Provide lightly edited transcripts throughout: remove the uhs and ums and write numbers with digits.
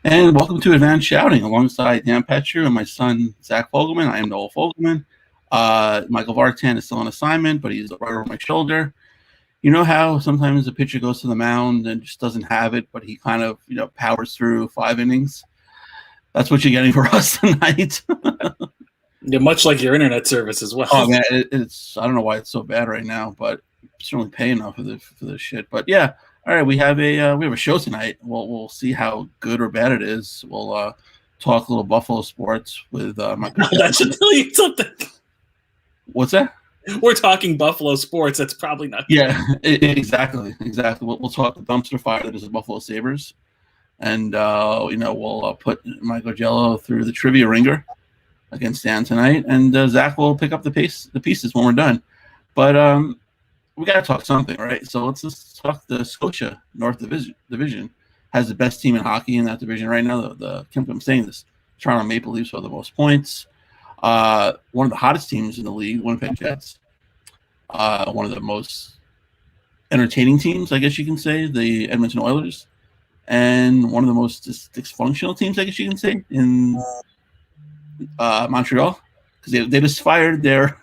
And welcome to Advanced Shouting alongside Dan Petcher and my son, Zach Fogelman. I am Noel Fogelman. Michael Vartan is still on assignment, but he's right over my shoulder. You know how sometimes a pitcher goes to the mound and just doesn't have it, but he kind of, powers through 5 innings? That's what you're getting for us tonight. Yeah, much like your internet service as well. Oh, man, it's I don't know why it's so bad right now, but certainly pay enough for this shit. But yeah. All right, we have a show tonight. We'll see how good or bad it is. We'll talk a little Buffalo sports with Michael. That should tell you something. What's that? We're talking Buffalo sports. That's probably not. Yeah, exactly. We'll talk the dumpster fire that is the Buffalo Sabres, and we'll put Michael Augello through the trivia ringer against Dan tonight, and Zach will pick up the pieces when we're done. But we got to talk something, right? So let's just talk the Scotia North division. Has the best team in hockey in that division right now. I'm saying this, Toronto Maple Leafs are the most points. One of the hottest teams in the league, Winnipeg Jets. One of the most entertaining teams, I guess you can say, the Edmonton Oilers. And one of the most dysfunctional teams, I guess you can say, in Montreal. Because they just fired their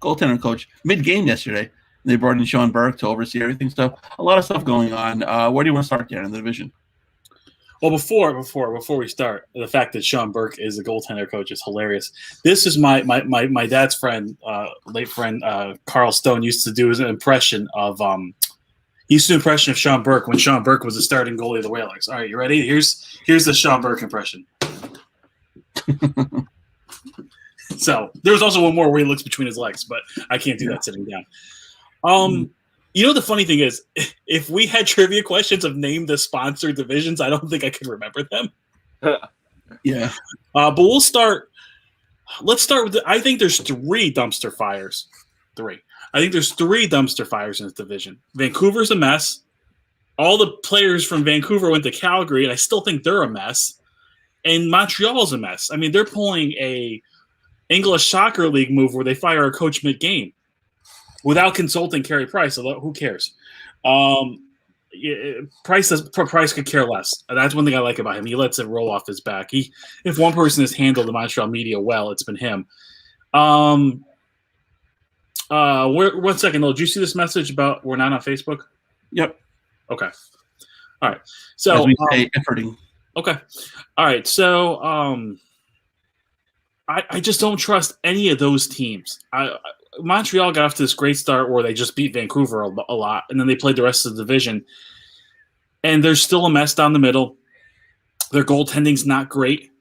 goaltender coach mid-game yesterday. They brought in Sean Burke to oversee everything. So a lot of stuff going on. Where do you want to start, Dan, in the division? Well, before we start, the fact that Sean Burke is a goaltender coach is hilarious. This is my dad's friend, late friend, Carl Stone used to do an impression of Sean Burke when Sean Burke was the starting goalie of the Whalers. All right, you ready? Here's the Sean Burke impression. So there was also one more where he looks between his legs, but I can't do that sitting down. The funny thing is, if we had trivia questions of name the sponsor divisions, I don't think I could remember them. Yeah. But we'll start. Let's start with I think there's 3 dumpster fires. I think there's 3 dumpster fires in this division. Vancouver's a mess. All the players from Vancouver went to Calgary, and I still think they're a mess. And Montreal's a mess. I mean, they're pulling a English Soccer League move where they fire a coach mid-game without consulting Carey Price. Who cares? Price could care less. That's one thing I like about him. He lets it roll off his back. If one person has handled the Montreal media well, it's been him. 1 second, though. Did you see this message about we're not on Facebook? Yep. Okay. All right. So as we say, efforting. Okay. All right. So I just don't trust any of those teams. Montreal got off to this great start where they just beat Vancouver a lot, and then they played the rest of the division. And there's still a mess down the middle. Their goaltending's not great.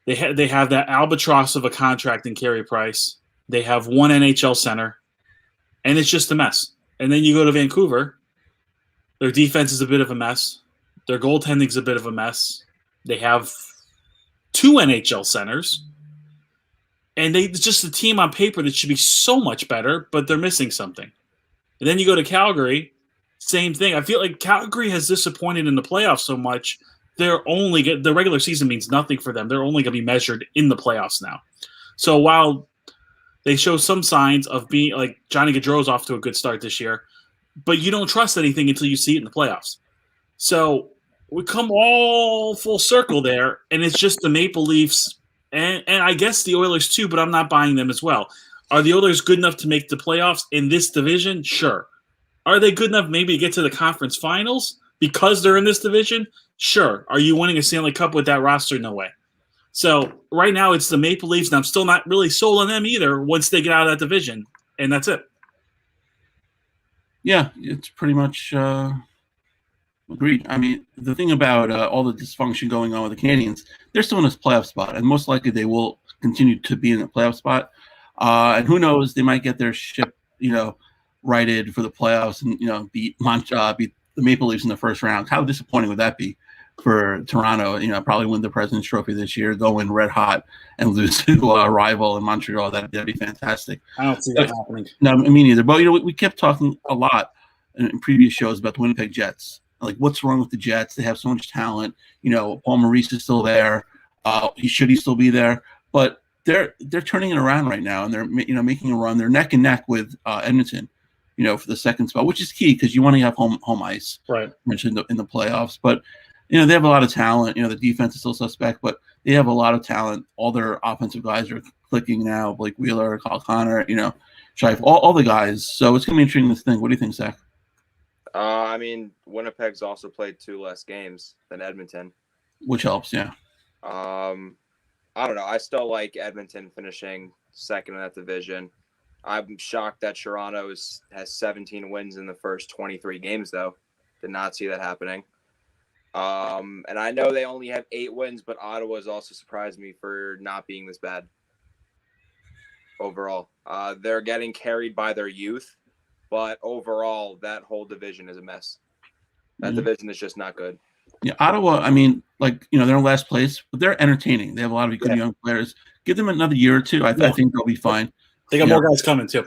They have that albatross of a contract in Carey Price. They have one NHL center, and it's just a mess. And then you go to Vancouver. Their defense is a bit of a mess. Their goaltending's a bit of a mess. They have 2 NHL centers. And it's just a team on paper that should be so much better, but they're missing something. And then you go to Calgary, same thing. I feel like Calgary has disappointed in the playoffs so much. The regular season means nothing for them. They're only going to be measured in the playoffs now. So while they show some signs of being like Johnny Gaudreau's off to a good start this year, but you don't trust anything until you see it in the playoffs. So we come all full circle there, and it's just the Maple Leafs. And I guess the Oilers too, but I'm not buying them as well. Are the Oilers good enough to make the playoffs in this division? Sure. Are they good enough maybe to get to the conference finals because they're in this division? Sure. Are you winning a Stanley Cup with that roster? No way. So right now it's the Maple Leafs, and I'm still not really sold on them either once they get out of that division, and that's it. Yeah, it's pretty much agreed. I mean, the thing about all the dysfunction going on with the Canadiens, they're still in this playoff spot, and most likely they will continue to be in the playoff spot. And who knows, they might get their ship, righted for the playoffs and, beat the Maple Leafs in the first round. How disappointing would that be for Toronto? Probably win the President's Trophy this year, go in red hot and lose to a rival in Montreal. That'd be fantastic. I don't see that happening. No, me neither. But, we kept talking a lot in previous shows about the Winnipeg Jets. Like, what's wrong with the Jets? They have so much talent. Paul Maurice is still there. He still be there. But they're turning it around right now, and they're making a run. They're neck and neck with Edmonton, for the second spot, which is key because you want to have home ice, right? Mentioned in the playoffs. But they have a lot of talent. The defense is still suspect, but they have a lot of talent. All their offensive guys are clicking now. Blake Wheeler, Kyle Connor, Scheif, all the guys. So it's going to be interesting to think. What do you think, Zach? I mean, Winnipeg's also played 2 less games than Edmonton. Which helps, yeah. I don't know. I still like Edmonton finishing second in that division. I'm shocked that Toronto has 17 wins in the first 23 games, though. Did not see that happening. And I know they only have 8 wins, but Ottawa's also surprised me for not being this bad overall. They're getting carried by their youth, but overall, that whole division is a mess. That division is just not good. Yeah, Ottawa, I mean, they're in last place, but they're entertaining. They have a lot of good young players. Give them another year or two. I think they'll be fine. They got more guys coming, too.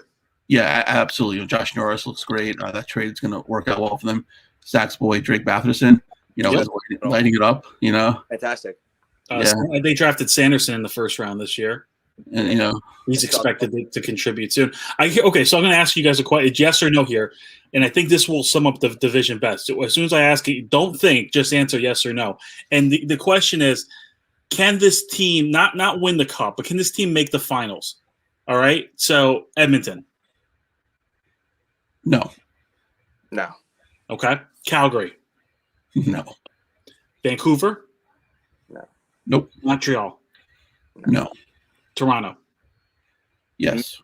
Yeah, absolutely. Josh Norris looks great. That trade is going to work out well for them. Zach's boy, Drake Batherson, is lighting it up, Fantastic. They drafted Sanderson in the first round this year. And, he's expected to contribute soon. Okay, so I'm going to ask you guys a question, yes or no here, and I think this will sum up the division best. So as soon as I ask you, don't think, just answer yes or no. And the question is, can this team not win the cup, but can this team make the finals? All right, so Edmonton. No. Okay, Calgary. No. Vancouver. No. Nope. Montreal. No. Toronto. Yes.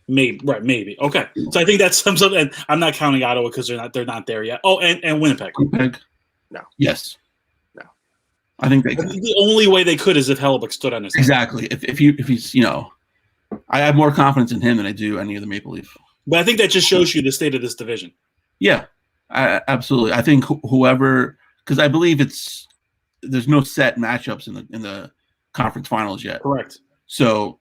Maybe. Okay. So I think that sums up, and I'm not counting Ottawa because they're not there yet. Oh, and Winnipeg. No. Yes. No. I think they could. The only way they could is if Hellebuck stood on his head. Exactly. If he's I have more confidence in him than I do any of the Maple Leaf. But I think that just shows you the state of this division. Yeah, absolutely. I think whoever, because I believe there's no set matchups in the conference finals yet. Correct. So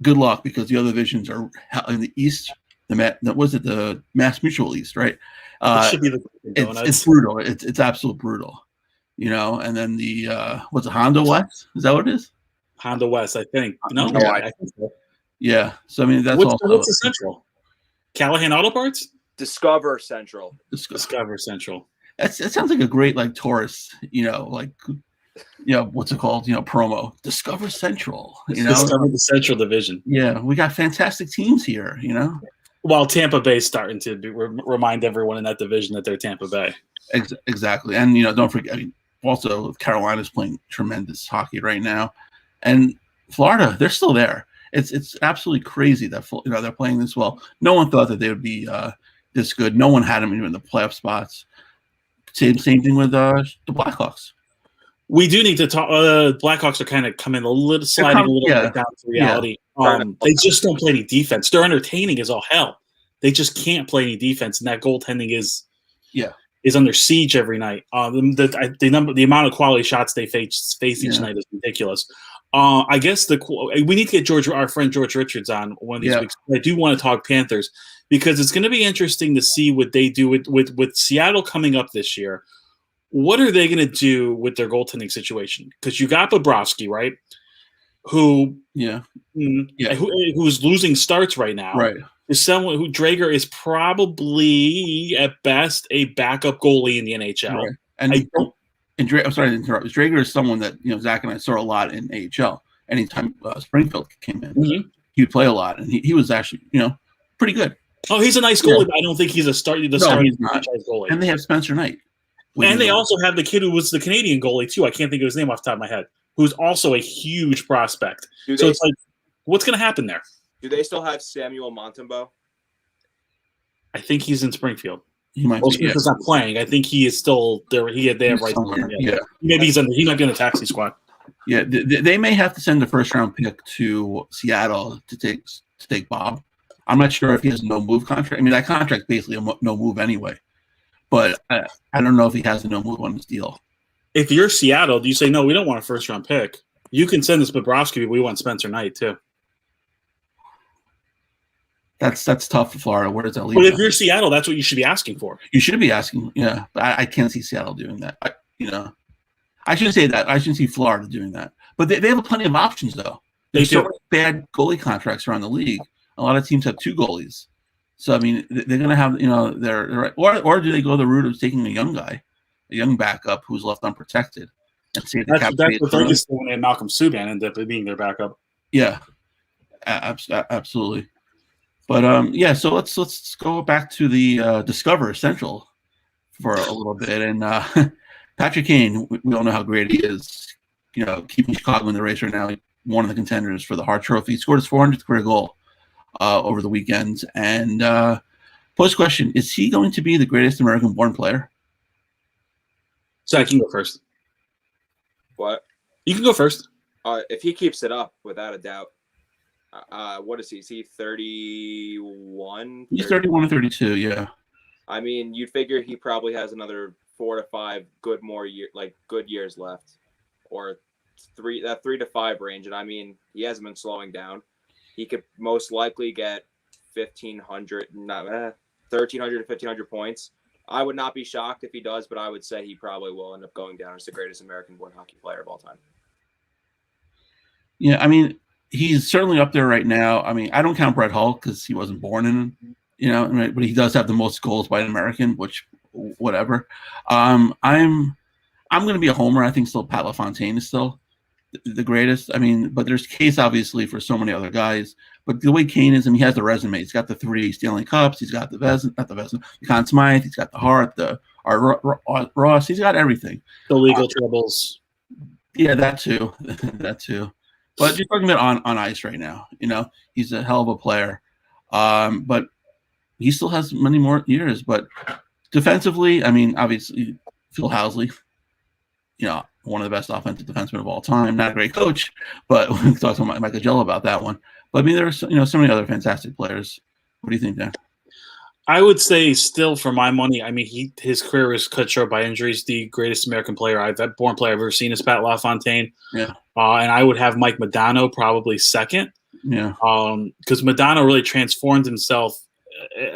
good luck, because the other divisions are in the East. The Mass Mutual East, right? It should be it's brutal. It's absolute brutal. And then the what's it, Honda West? Is that what it is? Honda West, I think. No, I think so. Yeah. So I mean, that's what's the Central? Callahan Auto Parts? Discover Central. Discover Central. That sounds like a great tourist, what's it called? Promo. Discover Central. Discover the Central Division. Yeah, we got fantastic teams here. While Tampa Bay's starting to remind everyone in that division that they're Tampa Bay. Exactly, and don't forget. Also, Carolina's playing tremendous hockey right now, and Florida, they're still there. It's absolutely crazy that they're playing this well. No one thought that they would be this good. No one had them even in the playoff spots. Same thing with the Blackhawks. We do need to talk. Blackhawks are kind of sliding a little bit down to reality. Yeah. They just don't play any defense. They're entertaining as all hell. They just can't play any defense, and that goaltending is under siege every night. The amount of quality shots they face each night is ridiculous. I guess we need to get our friend George Richards on one of these weeks. I do want to talk Panthers, because it's going to be interesting to see what they do with Seattle coming up this year. What are they going to do with their goaltending situation? Because you got Bobrovsky, right? Who's losing starts right now. Right. Is someone who Drager is probably at best a backup goalie in the NHL. Right. I'm sorry to interrupt. Drager is someone that Zach and I saw a lot in AHL. Anytime Springfield came in, he would play a lot, and he was actually pretty good. Oh, he's a nice goalie, but I don't think he's starting franchise goalie. And they have Spencer Knight. And they also have the kid who was the Canadian goalie too. I can't think of his name off the top of my head. Who's also a huge prospect. So it's like, what's going to happen there? Do they still have Samuel Montembeault? I think he's in Springfield. He might be. He's not playing. I think he is still there. They have rights. Yeah. Maybe he might be on the taxi squad. Yeah, they may have to send a first-round pick to Seattle to take Bob. I'm not sure if he has a no-move contract. I mean, that contract's basically a no-move anyway. But I don't know if he has a no-move on his deal. If you're Seattle, do you say, no, we don't want a first-round pick? You can send us Bobrovsky, but we want Spencer Knight too. That's tough for Florida. Where does that leave? But if you're Seattle, that's what you should be asking for. You should be asking, yeah. But I can't see Seattle doing that. I shouldn't say that. I shouldn't see Florida doing that. But they have plenty of options, though. There's so many bad goalie contracts around the league. A lot of teams have 2 goalies. So, I mean, they're going to have, or do they go the route of taking a young guy? a young backup who's left unprotected and save the That's cap what space. Vegas did when they had Malcolm Subban ended up being their backup. Yeah, absolutely. But yeah, so let's go back to the Discover Central for a little bit. And Patrick Kane, we all know how great he is. Keeping Chicago in the race right now. One of the contenders for the Hart Trophy. He scored his 400th career goal over the weekend. And post question: is he going to be the greatest American-born player? So I can go first. What? You can go first. If he keeps it up, without a doubt. What is he? Is he 31? He's 31 and 32. Yeah. I mean, you'd figure he probably has another 4 to 5 good years left, or 3 to 5 range. And I mean, he hasn't been slowing down. He could most likely get 1,300 to 1,500 points. I would not be shocked if he does, but I would say he probably will end up going down as the greatest American-born hockey player of all time. Yeah, I mean, he's certainly up there right now. I mean, I don't count Brett Hull because he wasn't born in, but he does have the most goals by an American, which whatever. I'm going to be a homer. I think still Pat LaFontaine is still the greatest. I mean, but there's case obviously for so many other guys. But the way Kane is, he has the resume. He's got the 3 Stanley Cups. He's got the Conn Smythe. He's got the Hart, the Ross. He's got everything. The legal troubles. Yeah, that too. That too. But you're talking about on ice right now. He's a hell of a player. But he still has many more years. But defensively, I mean, obviously, Phil Housley, one of the best offensive defensemen of all time. Not a great coach, but we can talk to Michael Augello about that one. But I mean, there's so many other fantastic players. What do you think, Dan? I would say still, for my money, I mean, his career was cut short by injuries. The greatest American player I've ever seen is Pat LaFontaine. Yeah. And I would have Mike Modano probably second. Yeah. Because Modano really transformed himself.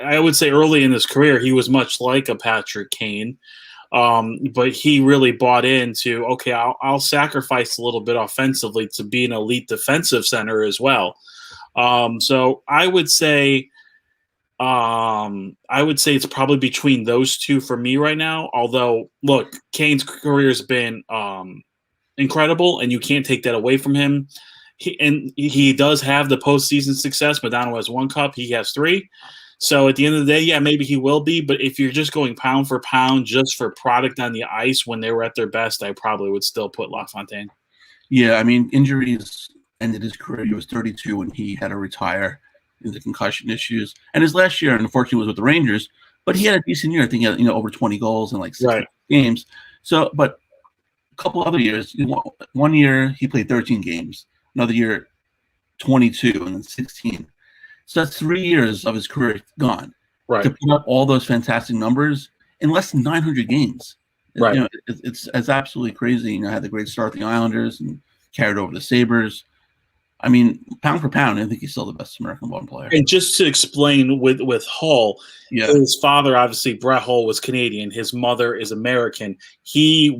I would say early in his career, he was much like a Patrick Kane. But he really bought into, okay, I'll sacrifice a little bit offensively to be an elite defensive center as well. So I would say it's probably between those two for me right now. Although, look, Kane's career has been incredible, and you can't take that away from him. He does have the postseason success. Modano has 1 cup. He has 3. So at the end of the day, yeah, maybe he will be. But if you're just going pound for pound just for product on the ice when they were at their best, I probably would still put LaFontaine. Yeah, I mean, injuries ended his career. He was 32 when he had to retire due to concussion issues. And his last year, unfortunately, was with the Rangers. But he had a decent year. I think he had over 20 goals in 6 games. So, but a couple other years, one year he played 13 games. Another year, 22, and then 16. So that's 3 years of his career gone. Right. To put up all those fantastic numbers in less than 900 games. Right. It's absolutely crazy. Had the great start with the Islanders and carried over the Sabres. I mean, pound for pound, I think he's still the best American-born player. And just to explain with Hull, his father, obviously, Brett Hull, was Canadian. His mother is American. He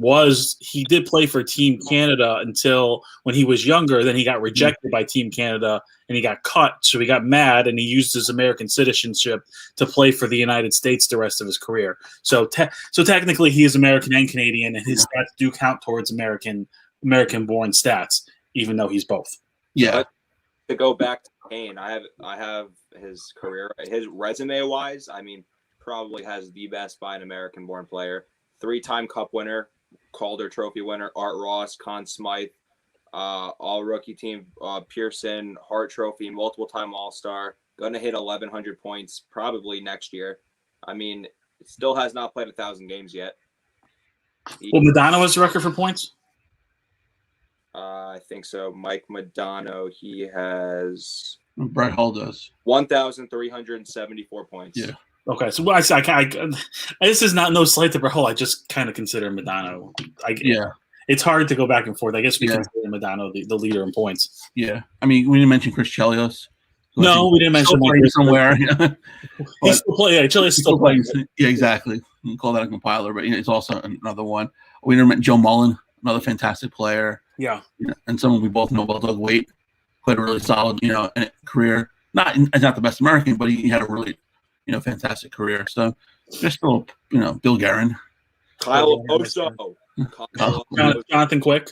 did play for Team Canada until when he was younger. Then he got rejected by Team Canada, and he got cut. So he got mad, and he used his American citizenship to play for the United States the rest of his career. So technically, he is American and Canadian, and his stats do count towards American-born stats, even though he's both. Yeah. But to go back to Kane, I have his career, his resume wise, I mean, probably has the best by an American-born player. 3-time Cup winner, Calder Trophy winner, Art Ross, Conn Smythe, all rookie team, Pearson, Hart Trophy, multiple-time All-Star, going to hit 1,100 points probably next year. I mean, it still has not played 1,000 games yet. Well, Modano has the record for points? I think so. Mike Modano, he has Brett Hull does 1,374 points. Yeah. Okay, so this is not no slight to Brett Hull. I just kind of consider Modano. It's hard to go back and forth. I guess we consider Modano the leader in points. Yeah, I mean, we didn't mention Chris Chelios. No, we didn't mention him somewhere. He's still playing. Chelios still playing. Yeah, exactly. You can call that a compiler, but it's also another one. We never met Joe Mullen, another fantastic player. Yeah. And someone we both know about, Doug Waite, played a really solid, career. Not the best American, but he had a really, fantastic career. So there's still, Bill Guerin. Kyle Oso. Jonathan Quick.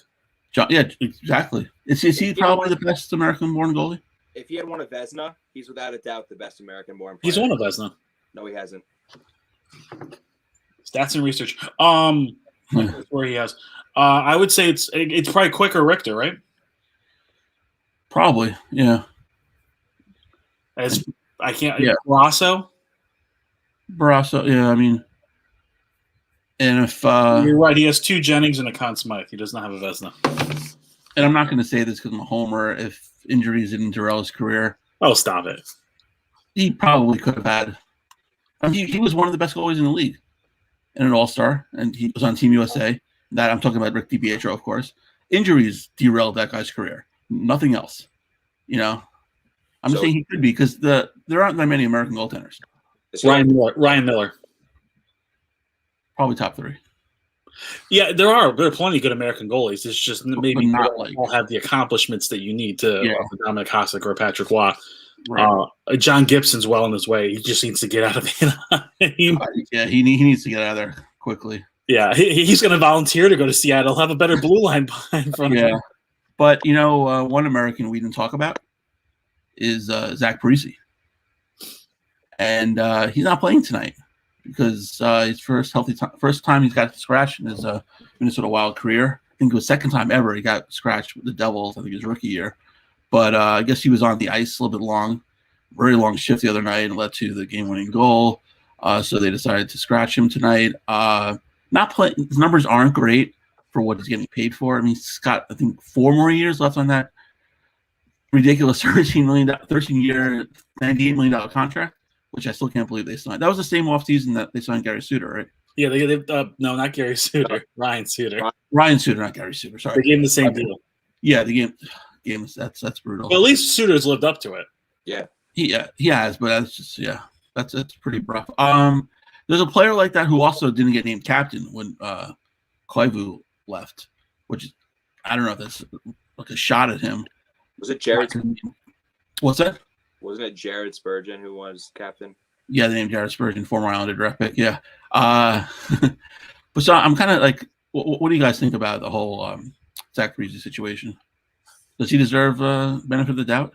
Yeah, exactly. Is he probably the best American-born goalie? If he had won a Vezina, he's without a doubt the best American-born player. He's won a Vezina. No, he hasn't. Stats and research. That's where he has. I would say it's probably Quick or Richter, right? Probably, yeah. Barrasso, yeah. I mean, and if you're right, he has 2 Jennings and a Conn Smythe. He does not have a Vezina. And I'm not going to say this because I'm a homer. If injuries in Darrell's career, oh, stop it. He probably could have had. I mean, he was one of the best goalies in the league, and an All-Star, and he was on Team USA. That I'm talking about Rick DiPietro, of course. Injuries derailed that guy's career. Nothing else. I'm saying he could be because there aren't that many American goaltenders. Ryan Miller. Probably top 3. Yeah, there are plenty of good American goalies. It's just maybe not all have the accomplishments that you need to Dominic Hasek or Patrick Waugh. Right. John Gibson's well on his way. He just needs to get out of Anaheim. Yeah, he needs to get out of there quickly. Yeah, he's going to volunteer to go to Seattle. Have a better blue line in front of him. But one American we didn't talk about is Zach Parise, and he's not playing tonight because his first time he's got scratched in his Minnesota Wild career. I think it was second time ever he got scratched with the Devils. I think his rookie year, but I guess he was on the ice a little bit long, very long shift the other night, and led to the game-winning goal. So they decided to scratch him tonight. Not playing. His numbers aren't great for what he's getting paid for. I mean, he's got, I think, 4 more years left on that ridiculous $13-year, $98 million contract, which I still can't believe they signed. That was the same offseason that they signed Gary Suter, right? Yeah, they no, not Gary Suter, Ryan Suter. Ryan Suter, not Gary Suter. Sorry, they gave him the same deal. Yeah, the game is that's brutal. But at least Suter's lived up to it. Yeah, he has, but that's just that's pretty rough. There's a player like that who also didn't get named captain when Koivu left, which I don't know if that's like a shot at him. Was it Jared? What's that? Wasn't it Jared Spurgeon who was captain? Yeah, they named Jared Spurgeon, former Islander draft pick. Yeah. But so I'm kind of like, what do you guys think about the whole Zach Parise situation? Does he deserve benefit of the doubt?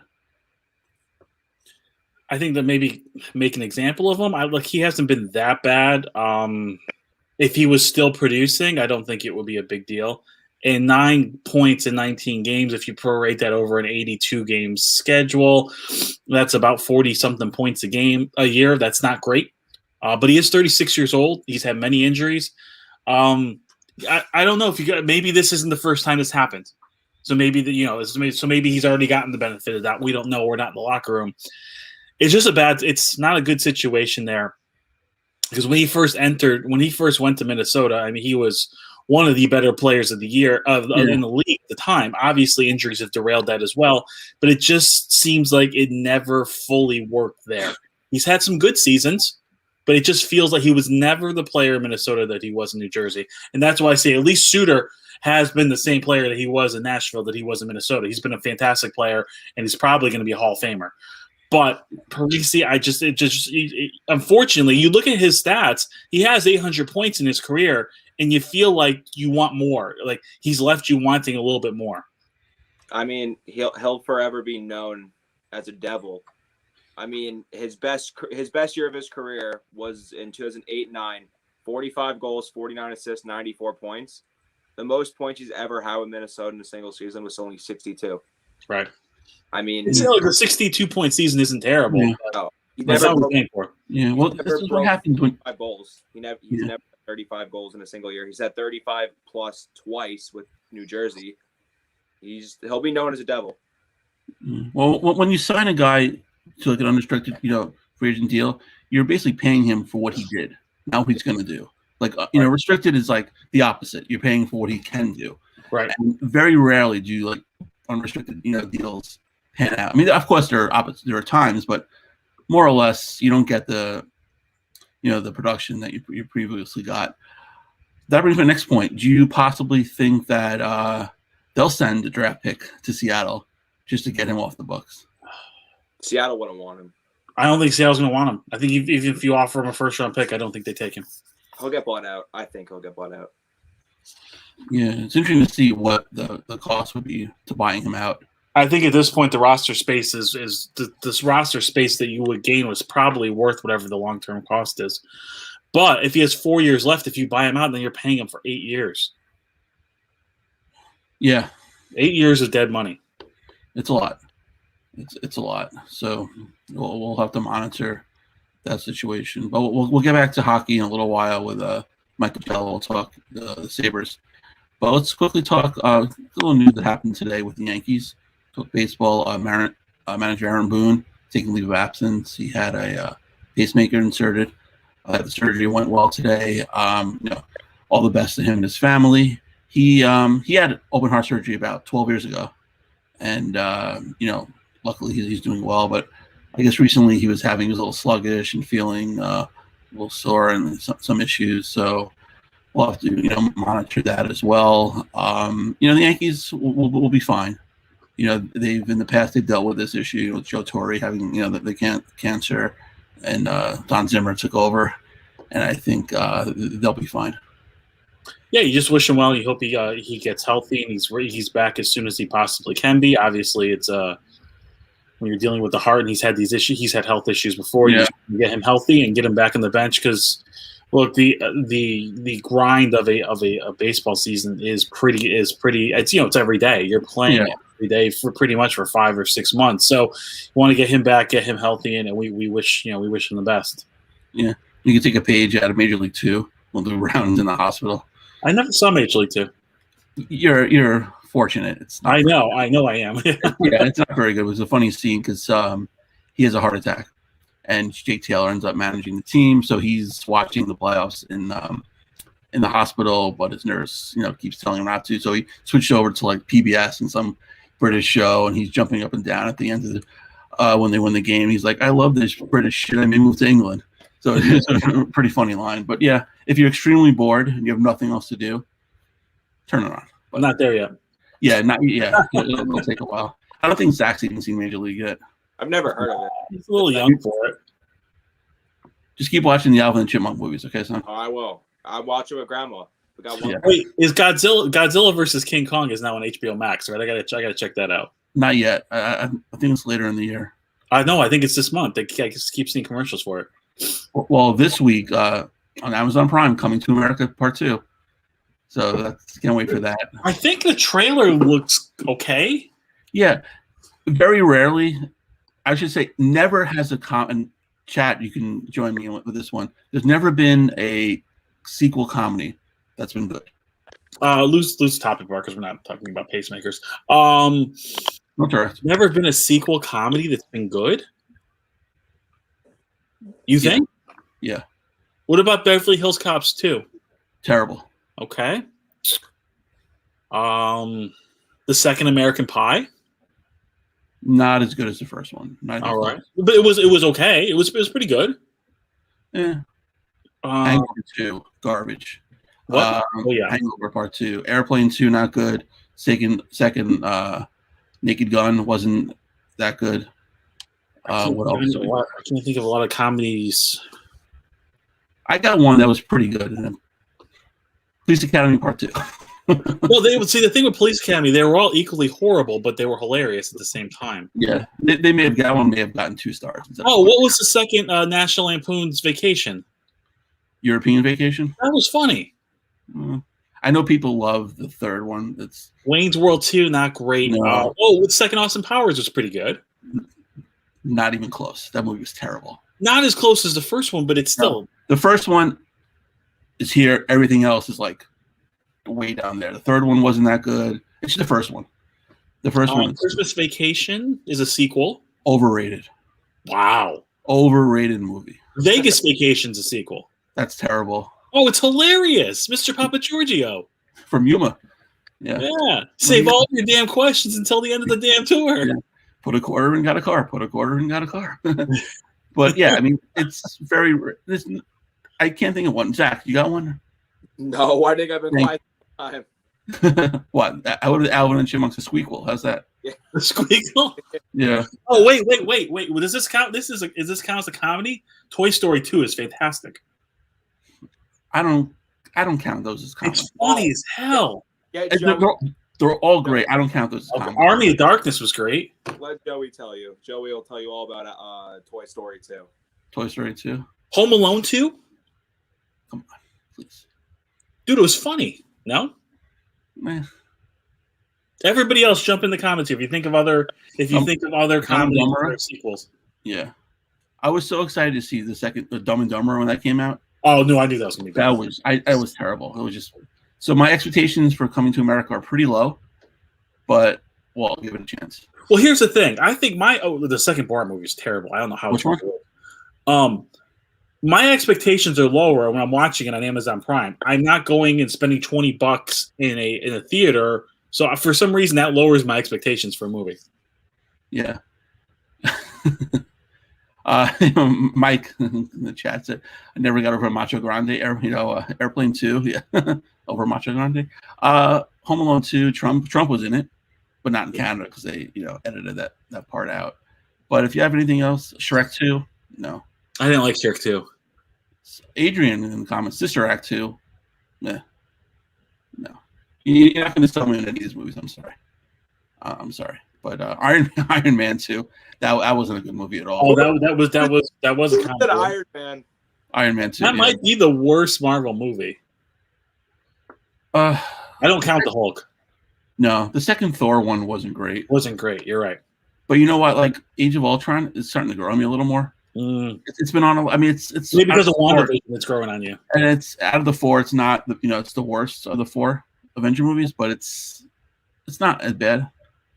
I think that maybe make an example of him. He hasn't been that bad. If he was still producing, I don't think it would be a big deal. And 9 points in 19 games, if you prorate that over an 82-game schedule, that's about 40-something points a year. That's not great. But he is 36 years old. He's had many injuries. I don't know if maybe this isn't the first time this happened. So maybe maybe he's already gotten the benefit of that. We don't know. We're not in the locker room. It's not a good situation there. Because when he first went to Minnesota, I mean, he was one of the better players of the year in the league at the time. Obviously, injuries have derailed that as well, but it just seems like it never fully worked there. He's had some good seasons, but it just feels like he was never the player in Minnesota that he was in New Jersey. And that's why I say at least Suter has been the same player that he was in Nashville that he was in Minnesota. He's been a fantastic player, and he's probably going to be a Hall of Famer. But Parise, unfortunately, you look at his stats, he has 800 points in his career, and you feel like you want more. Like he's left you wanting a little bit more. I mean, he'll forever be known as a devil. I mean, his best year of his career was in 2008-9, 45 goals, 49 assists, 94 points. The most points he's ever had with Minnesota in a single season was only 62. Right. I mean, it's like a 62-point season isn't terrible. Yeah. No, he never broke, yeah, well, this is what happens when 5 goals. He's never had 35 goals in a single year. He's had 35 plus twice with New Jersey. He'll be known as a devil. Well, when you sign a guy to like an unrestricted, free agent deal, you're basically paying him for what he did. Now what he's going to do. Like, restricted is like the opposite. You're paying for what he can do. Right. And very rarely do like unrestricted, deals pan out. I mean, of course there are times, but more or less you don't get the, the production that you previously got. That brings me to the next point. Do you possibly think that they'll send a draft pick to Seattle just to get him off the books? Seattle wouldn't want him. I don't think Seattle's going to want him. I think even if you offer him a first-round pick, I don't think they take him. He'll get bought out. I think he'll get bought out. Yeah, it's interesting to see what the cost would be to buying him out. I think at this point the roster space this roster space that you would gain was probably worth whatever the long term cost is. But if he has 4 years left, if you buy him out, then you're paying him for 8 years. Yeah, 8 years of dead money. it's a lot. It's a lot. So we'll have to monitor that situation. But we'll get back to hockey in a little while with Michael Augello. We'll talk the Sabres. But let's quickly talk a little news that happened today with the Yankees. Talk baseball. Manager Aaron Boone taking leave of absence. He had a pacemaker inserted. The surgery went well today. All the best to him and his family. He had open heart surgery about 12 years ago, and luckily he's doing well. But I guess recently he was a little sluggish and feeling a little sore and some issues. So we'll have to monitor that as well. The Yankees will be fine. They've in the past they've dealt with this issue with Joe Torre having the cancer, and Don Zimmer took over, and I think they'll be fine. Yeah, you just wish him well. You hope he gets healthy and he's back as soon as he possibly can be. Obviously, it's when you're dealing with the heart and he's had these issues, he's had health issues before. Yeah. You just get him healthy and get him back on the bench because look, the grind of a baseball season is pretty. It's every day. You're playing every day for pretty much for 5 or 6 months. So you want to get him back, get him healthy, and we wish him the best. Yeah, you can take a page out of Major League 2. We'll do rounds in the hospital. I never saw Major League 2. You're fortunate. It's not I know I am. yeah, it's not very good. It was a funny scene because he has a heart attack, and Jake Taylor ends up managing the team, so he's watching the playoffs in the hospital, but his nurse keeps telling him not to. So he switched over to like PBS and some British show, and he's jumping up and down at the end of the when they win the game. He's like, "I love this British shit. I may move to England." So it's a pretty funny line. But yeah, if you're extremely bored and you have nothing else to do, turn it on. But not there yet. Yeah, it'll take a while. I don't think Zach's even seen Major League yet. I've never heard of it. He's a little young for it. Just keep watching the Alvin and Chipmunk movies, okay, son? Oh, I will. I watch it with Grandma. We got one. Yeah. Wait, is Godzilla versus King Kong is now on HBO Max, right? I gotta check that out. Not yet. I think it's later in the year. I think it's this month. I just keep seeing commercials for it. Well, this week on Amazon Prime, Coming to America Part 2. So can't wait for that. I think the trailer looks okay. Yeah, very rarely, I should say, never has and chat. You can join me with this one. There's never been a sequel comedy that's been good. Loose topic, Mark, because we're not talking about pacemakers. Never been a sequel comedy that's been good. You think? Yeah. What about Beverly Hills Cops 2? Terrible. Okay. The second American Pie? Not as good as the first one. All right. But it was okay. It was pretty good. Yeah. Hangover 2, garbage. What? Hangover Part 2. Airplane 2, not good. Second Naked Gun wasn't that good. What else? I can't think of a lot of comedies. I got one that was pretty good. Police Academy Part 2. Well, they would see the thing with Police Academy. They were all equally horrible, but they were hilarious at the same time. Yeah, they may have gotten 2 stars. Oh, what was the second National Lampoon's Vacation? European Vacation. That was funny. I know people love the third one. That's Wayne's World 2, not great. No. The second Austin Powers was pretty good. Not even close. That movie was terrible. Not as close as the first one, but it's still. No. The first one is here. Everything else is like way down there. The third one wasn't that good. It's the first one. The first one. Christmas Vacation is a sequel. Overrated. Wow. Overrated movie. Vegas Vacation's a sequel. That's terrible. Oh, it's hilarious. Mr. Papa Giorgio. From Yuma. Yeah. Yeah. Save all your damn questions until the end of the damn tour. Yeah. Put a quarter and got a car. Put a quarter and got a car. But yeah, I mean, it's very. I can't think of one. Zach, you got one? No, I think I've been quiet time. What? Alvin and Chipmunks a squeakquel. How's that? Yeah. The squeakquel? Yeah. Oh, wait. Well, does this count? Is this count as a comedy? Toy Story 2 is fantastic. I don't count those as comedy. It's funny as hell. Yeah, They're all great. I don't count those as comedy. Army of Darkness was great. let Joey tell you. Joey will tell you all about Toy Story 2. Toy Story 2. Home Alone 2? Come on, please. Dude, it was funny. No? Everybody else jump in the comments if you think of other comedy sequels. Yeah. I was so excited to see the Dumb and Dumber when that came out. Oh no, I knew that was gonna be bad. That was terrible. It was just so my expectations for Coming to America are pretty low, but I'll give it a chance. Well, here's the thing. I think the second Bart movie is terrible. I don't know how Which one? My expectations are lower when I'm watching it on Amazon Prime. I'm not going and spending $20 in a theater. So for some reason that lowers my expectations for a movie. Yeah. Mike in the chat said, "I never got over Macho Grande. Airplane 2, yeah, over Macho Grande. Home Alone 2. Trump was in it, but not in Canada because they edited that part out. But if you have anything else, Shrek 2, no. I didn't like Shrek 2. Adrian in the comments, Sister Act 2, no. You're not going to tell me any of these movies. I'm sorry. But Iron Man 2, that wasn't a good movie at all. Oh, that was a comedy. Iron Man. Iron Man 2. That might be the worst Marvel movie. I don't count the Hulk. No, the second Thor one wasn't great. Wasn't great. You're right. But you know what? Like Age of Ultron is starting to grow on me a little more. It's been on. It's maybe because of WandaVision it's growing on you. And it's out of the 4. It's not. It's the worst of the 4 Avenger movies, but it's not as bad.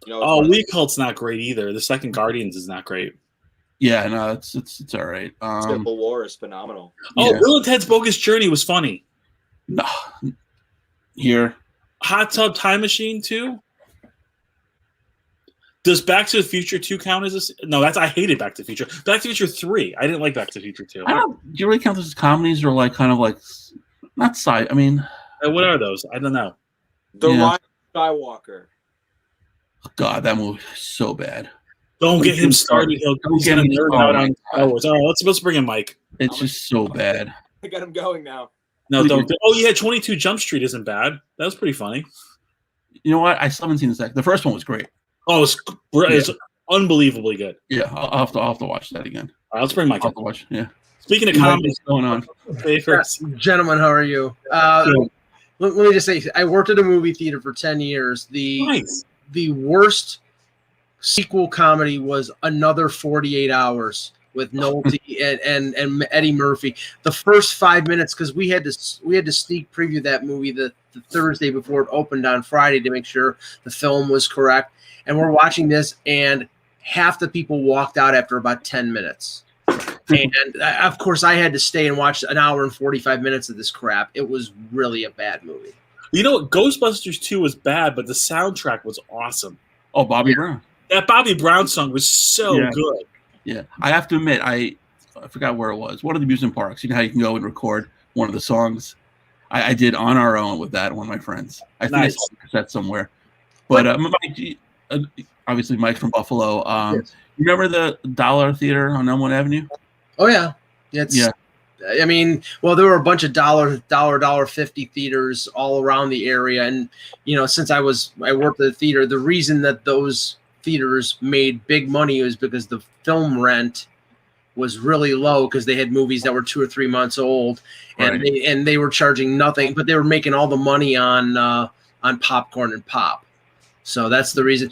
We Cult's not great either. The second Guardians is not great. Yeah, no, it's all right. Civil War is phenomenal. Oh, yeah. Bill and Ted's Bogus Journey was funny. No, here. Hot Tub Time Machine 2. Does Back to the Future 2 count as this? No, I hated Back to the Future. Back to the Future 3. I didn't like Back to the Future 2. Do you really count those as comedies or not side? I mean, what are those? I don't know. The Rise of Skywalker. God, that movie is so bad. Don't get him started. He'll get him out on Star Wars. All right, let's bring in Mike. It's just so bad. I got him going now. No, don't. Oh, yeah, 22 Jump Street isn't bad. That was pretty funny. You know what? I still haven't seen the second. The first one was great. Oh, it's unbelievably good. Yeah, I'll have to watch that again. All right, let's bring Mike. I'll have to watch. Yeah. Speaking of comedy, what's going on? Gentlemen, how are you? Let me just say, I worked at a movie theater for 10 years. The worst sequel comedy was Another 48 Hours with Nolte and Eddie Murphy. The first 5 minutes, because we had to sneak preview that movie the Thursday before it opened on Friday to make sure the film was correct. And we're watching this, and half the people walked out after about 10 minutes. And of course, I had to stay and watch an hour and 45 minutes of this crap. It was really a bad movie. You know what? Ghostbusters 2 was bad, but the soundtrack was awesome. Oh, Bobby Brown. That Bobby Brown song was so good. Yeah, I have to admit, I forgot where it was. One of the amusement parks. You know how you can go and record one of the songs? I did On Our Own with that, one of my friends. I think I saw the cassette somewhere. But obviously Mike from Buffalo. Yes. You remember the Dollar Theater on Elmwood Avenue? Oh, yeah. I mean, well, there were a bunch of $1.50 theaters all around the area. And, since I worked at the theater, the reason that those theaters made big money was because the film rent was really low because they had movies that were 2 or 3 months old, and they were charging nothing, but they were making all the money on popcorn and pop. So that's the reason.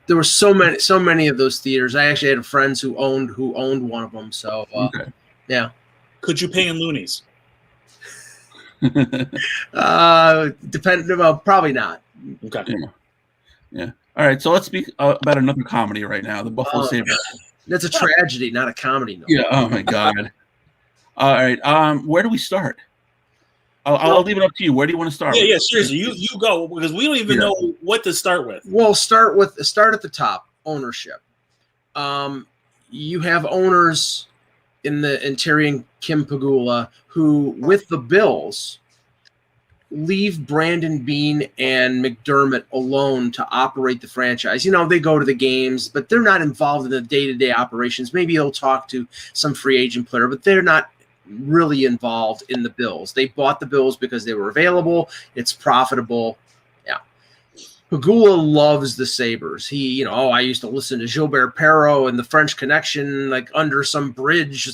There were so many of those theaters. I actually had friends who owned one of them. So yeah. Could you pay in loonies? Probably not. Okay. Yeah. All right. So let's speak about another comedy right now. The Buffalo Sabres. That's a tragedy, not a comedy. No. Yeah. Oh my God. All right. Where do we start? I'll leave it up to you. Where do you want to start? Yeah. Seriously, you go because we don't even know what to start with. Well, start at the top. Ownership. You have owners in Terry and Kim Pagula who, with the Bills, leave Brandon Beane and McDermott alone to operate the franchise. They go to the games, but they're not involved in the day-to-day operations. Maybe they'll talk to some free agent player, but they're not really involved in the Bills. They bought the Bills because they were available. It's profitable. Yeah. Pagula loves the Sabres. He, I used to listen to Gilbert Perrault and the French Connection, like under some bridge.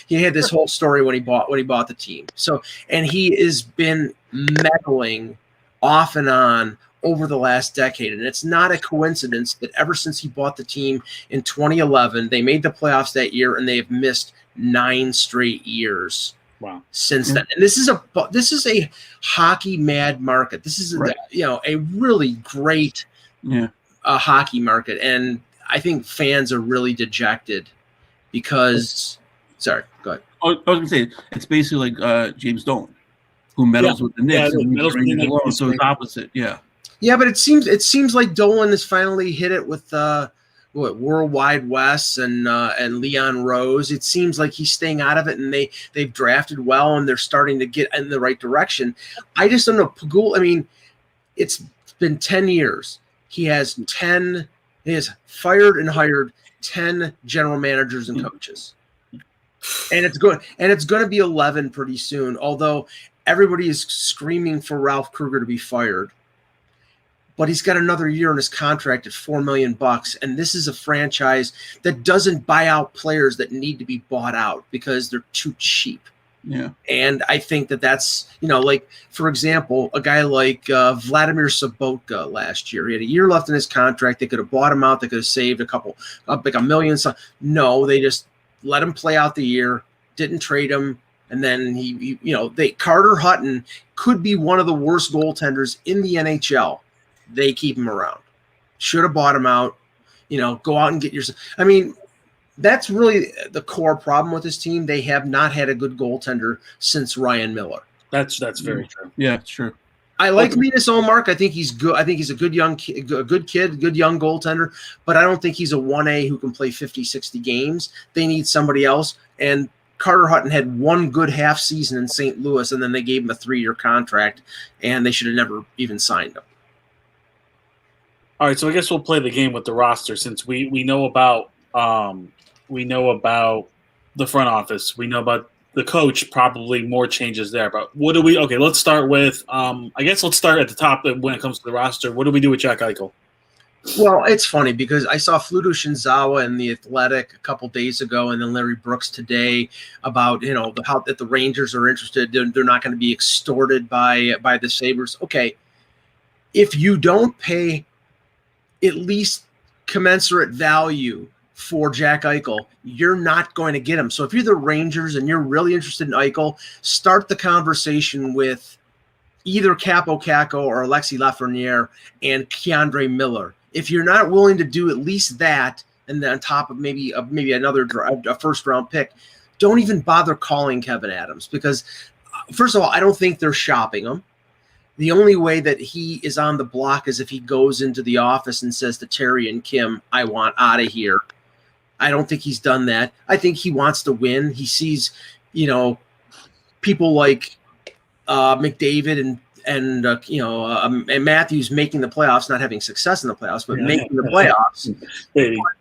He had this whole story when he bought the team. So, and he has been meddling off and on over the last decade. And it's not a coincidence that ever since he bought the team in 2011, they made the playoffs that year and they have missed 9 straight years. Wow. Since then. And this is a hockey mad market. This is a really great hockey market. And I think fans are really dejected because sorry, go ahead. I was gonna say it's basically like James Dolan, who meddles with the Knicks. So it's opposite, yeah. Yeah, but it seems like Dolan has finally hit it with Worldwide Wes and Leon Rose. It seems like he's staying out of it, and they've drafted well, and they're starting to get in the right direction. I just don't know. Pagula, I mean, it's been 10 years. He has fired and hired 10 general managers and coaches. And it's going to be 11 pretty soon, although everybody is screaming for Ralph Kruger to be fired. But he's got another year in his contract at $4 million, and this is a franchise that doesn't buy out players that need to be bought out because they're too cheap. Yeah, and I think that's like, for example, a guy like Vladimir Sobotka last year. He had a year left in his contract. They could have bought him out. They could have saved like $1 million. No, they just let him play out the year. Didn't trade him. And then Carter Hutton could be one of the worst goaltenders in the NHL. They keep him around. Should have bought him out. Go out and get yourself. I mean, that's really the core problem with this team. They have not had a good goaltender since Ryan Miller. That's very true. Yeah, it's true. I like Linus Ullmark. I think he's good. I think he's a good young kid, good young goaltender. But I don't think he's a 1A who can play 50, 60 games. They need somebody else. And Carter Hutton had one good half season in St. Louis, and then they gave him a 3-year contract, and they should have never even signed him. All right, so I guess we'll play the game with the roster since we know about the front office. We know about the coach, probably more changes there. But okay, let's start with let's start at the top when it comes to the roster. What do we do with Jack Eichel? Well, it's funny because I saw Fluto Shinzawa in The Athletic a couple days ago, and then Larry Brooks today about how that the Rangers are interested. They're not going to be extorted by the Sabres. Okay, if you don't pay at least commensurate value for Jack Eichel, you're not going to get him. So if you're the Rangers and you're really interested in Eichel, start the conversation with either Capo Caco or Alexis Lafreniere and Keandre Miller. If you're not willing to do at least that, and then on top of maybe another first-round pick, don't even bother calling Kevin Adams because, first of all, I don't think they're shopping him. The only way that he is on the block is if he goes into the office and says to Terry and Kim, I want out of here. I don't think he's done that. I think he wants to win. He sees, people like McDavid and Matthews making the playoffs, not having success in the playoffs, but making the playoffs.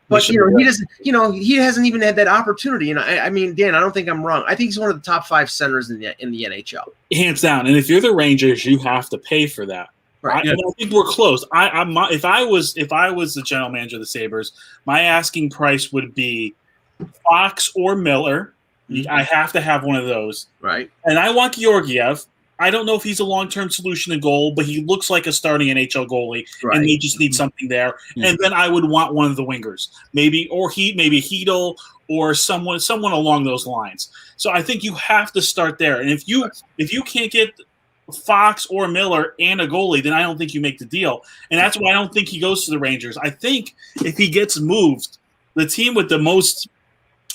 But he doesn't. He hasn't even had that opportunity. And I mean, Dan, I don't think I'm wrong. I think he's one of the top 5 centers in the NHL, hands down. And if you're the Rangers, you have to pay for that. Right. I think we're close. If I was the general manager of the Sabres, my asking price would be Fox or Miller. Mm-hmm. I have to have one of those. Right. And I want Georgiev. I don't know if he's a long-term solution in goal, but he looks like a starting NHL goalie, and they just need something there. Yeah. And then I would want one of the wingers, maybe Hedl or someone along those lines. So I think you have to start there. And if you can't get Fox or Miller and a goalie, then I don't think you make the deal. And that's why I don't think he goes to the Rangers. I think if he gets moved, the team with the most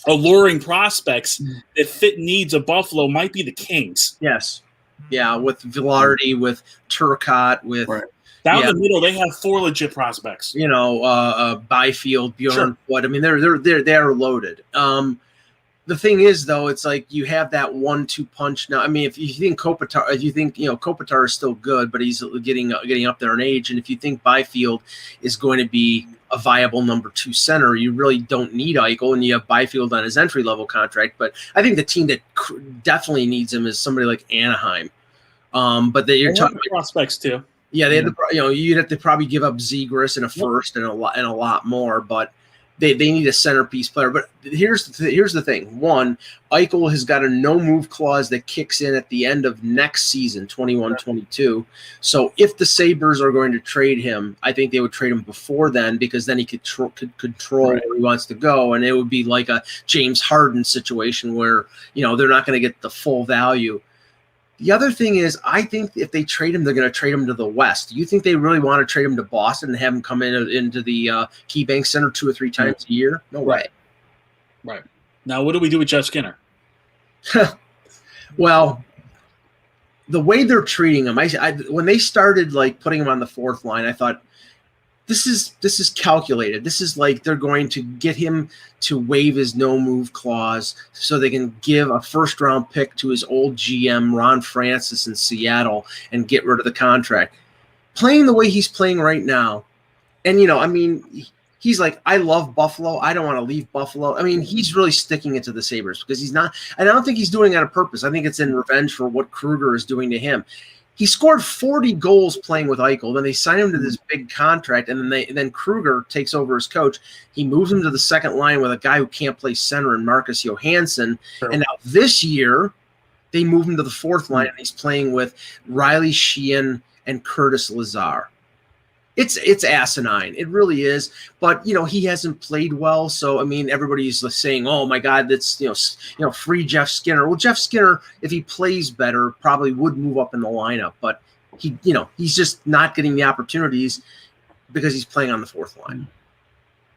alluring prospects that fit needs of Buffalo might be the Kings. Yes. Yeah, with Vilardi, with Turcotte, with down the middle, they have 4 legit prospects. Byfield, Bjorn Wood. I mean, they're loaded. The thing is, though, it's like you have that 1-2 punch now. I mean, if you think Kopitar is still good, but he's getting up there in age, and if you think Byfield is going to be a viable number 2 center. You really don't need Eichel, and you have Byfield on his entry-level contract. But I think the team that definitely needs him is somebody like Anaheim. But you're talking about prospects too. Yeah, they had you'd have to probably give up Zegras and a first and a lot more, but they need a centerpiece player. But here's the thing. One, Eichel has got a no-move clause that kicks in at the end of next season, 21-22. So if the Sabres are going to trade him, I think they would trade him before then, because then he could control where he wants to go, and it would be like a James Harden situation where they're not going to get the full value. The other thing is, I think if they trade him, they're going to trade him to the West. Do you think they really want to trade him to Boston and have him come into the KeyBank Center 2 or 3 times a year? No way. Right. Now, what do we do with Jeff Skinner? Well, the way they're treating him, when they started putting him on the 4th line, I thought, this is calculated. This is like they're going to get him to waive his no-move clause so they can give a first-round pick to his old GM, Ron Francis, in Seattle, and get rid of the contract. Playing the way he's playing right now, and, he's like, I love Buffalo. I don't want to leave Buffalo. I mean, he's really sticking it to the Sabres because he's not – and I don't think he's doing it on purpose. I think it's in revenge for what Kruger is doing to him. He scored 40 goals playing with Eichel. Then they sign him to this big contract, and then Kruger takes over as coach. He moves him to the second line with a guy who can't play center in Marcus Johansson. Sure. And now this year, they move him to the 4th line, and he's playing with Riley Sheehan and Curtis Lazar. It's asinine. It really is. But he hasn't played well, so I mean, everybody's saying, "Oh my God, that's free Jeff Skinner." Well, Jeff Skinner, if he plays better, probably would move up in the lineup. But he's just not getting the opportunities because he's playing on the 4th line.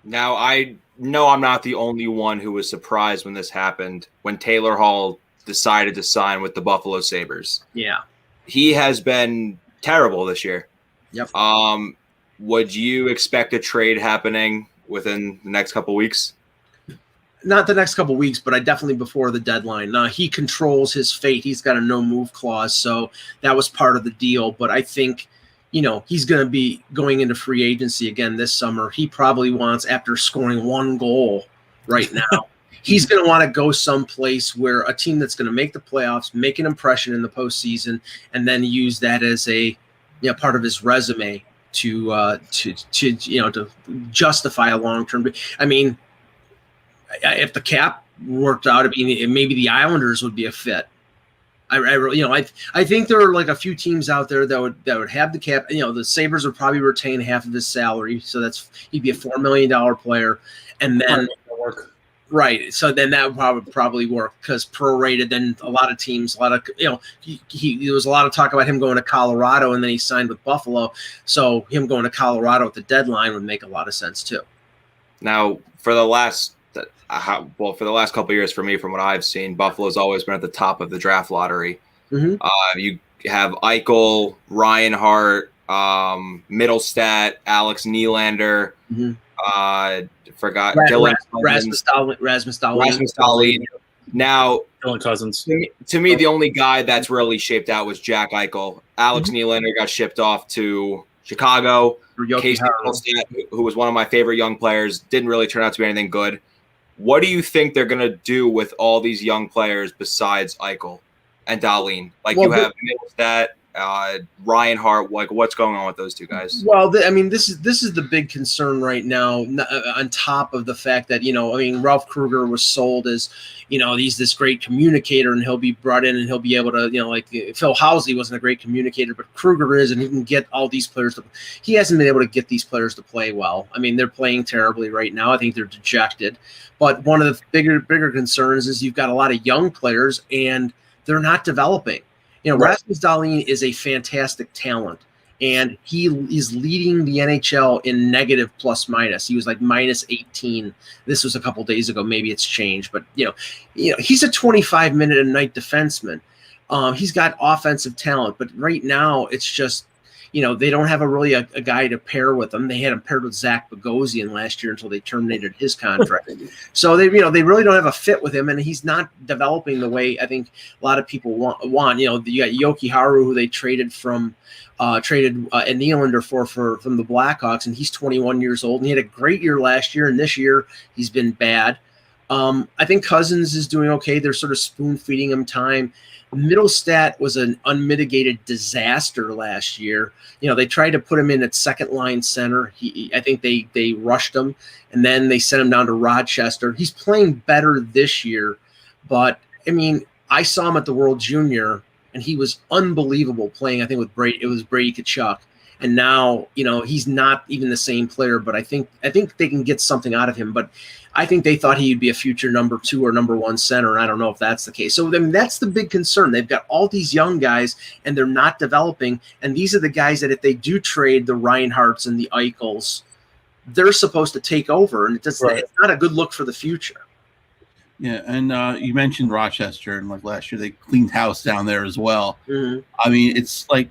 Now, I know I'm not the only one who was surprised when this happened. When Taylor Hall decided to sign with the Buffalo Sabres. Yeah, he has been terrible this year. Yep. Would you expect a trade happening within the next couple weeks? Not the next couple weeks, but I definitely before the deadline. He controls his fate. He's got a no-move clause, so that was part of the deal. But I think, he's going to be going into free agency again this summer. He probably wants, after scoring 1 goal right now, he's going to want to go someplace where a team that's going to make the playoffs, make an impression in the postseason, and then use that as a part of his resume to justify a long-term. I mean, if the cap worked out, maybe the Islanders would be a fit. I think there are a few teams out there that would have the cap. The Sabres would probably retain half of his salary, so he'd be a $4 million player, and then right. So then that would probably work because prorated. Then a lot of teams, there was a lot of talk about him going to Colorado, and then he signed with Buffalo. So him going to Colorado at the deadline would make a lot of sense too. Now, for the last couple of years, for me, from what I've seen, Buffalo's always been at the top of the draft lottery. Mm-hmm. You have Eichel, Reinhart, Middlestat, Alex Nylander. Mm-hmm. Rasmus Dahlin. Now, Dylan Cousins. To me, the only guy that's really shaped out was Jack Eichel. Alex Nylander got shipped off to Chicago. Casey Middlestat, who was one of my favorite young players, didn't really turn out to be anything good. What do you think they're going to do with all these young players besides Eichel and Dahlin? You have Middlestat, Reinhart. What's going on with those two guys? Well, this is the big concern right now. On top of the fact that Ralph Kruger was sold as he's this great communicator, and he'll be brought in and he'll be able to Phil Housley wasn't a great communicator, but Kruger is, and he can get all these players to. He hasn't been able to get these players to play well. They're playing terribly right now. I think they're dejected. But one of the bigger concerns is you've got a lot of young players and they're not developing. Right. Rasmus Dahlin is a fantastic talent, and he is leading the NHL in negative plus minus. He was minus 18. This was a couple days ago. Maybe it's changed, but he's a 25-minute-a-night defenseman. He's got offensive talent, but right now it's just they don't have a guy to pair with them. They had him paired with Zach Bogosian last year until they terminated his contract. So they really don't have a fit with him, and he's not developing the way I think a lot of people want. You got Yoki Haru, who they traded from a Nylander from the Blackhawks, and he's 21 years old, and he had a great year last year, and this year he's been bad. I think Cousins is doing okay. They're sort of spoon feeding him time. Middlestat was an unmitigated disaster last year. They tried to put him in at second line center. I think they rushed him, and then they sent him down to Rochester. He's playing better this year, but I mean, I saw him at the World Junior, and he was unbelievable playing. I think with Brady, it was Brady Tkachuk, and now he's not even the same player. But I think they can get something out of him. But I think they thought he'd be a future number 2 or number 1 center, and I don't know if that's the case. So that's the big concern. They've got all these young guys, and they're not developing. And these are the guys that if they do trade the Reinhardts and the Eichels, they're supposed to take over, and it's not a good look for the future. Yeah, and you mentioned Rochester, and like last year they cleaned house down there as well. Mm-hmm. I mean, it's like,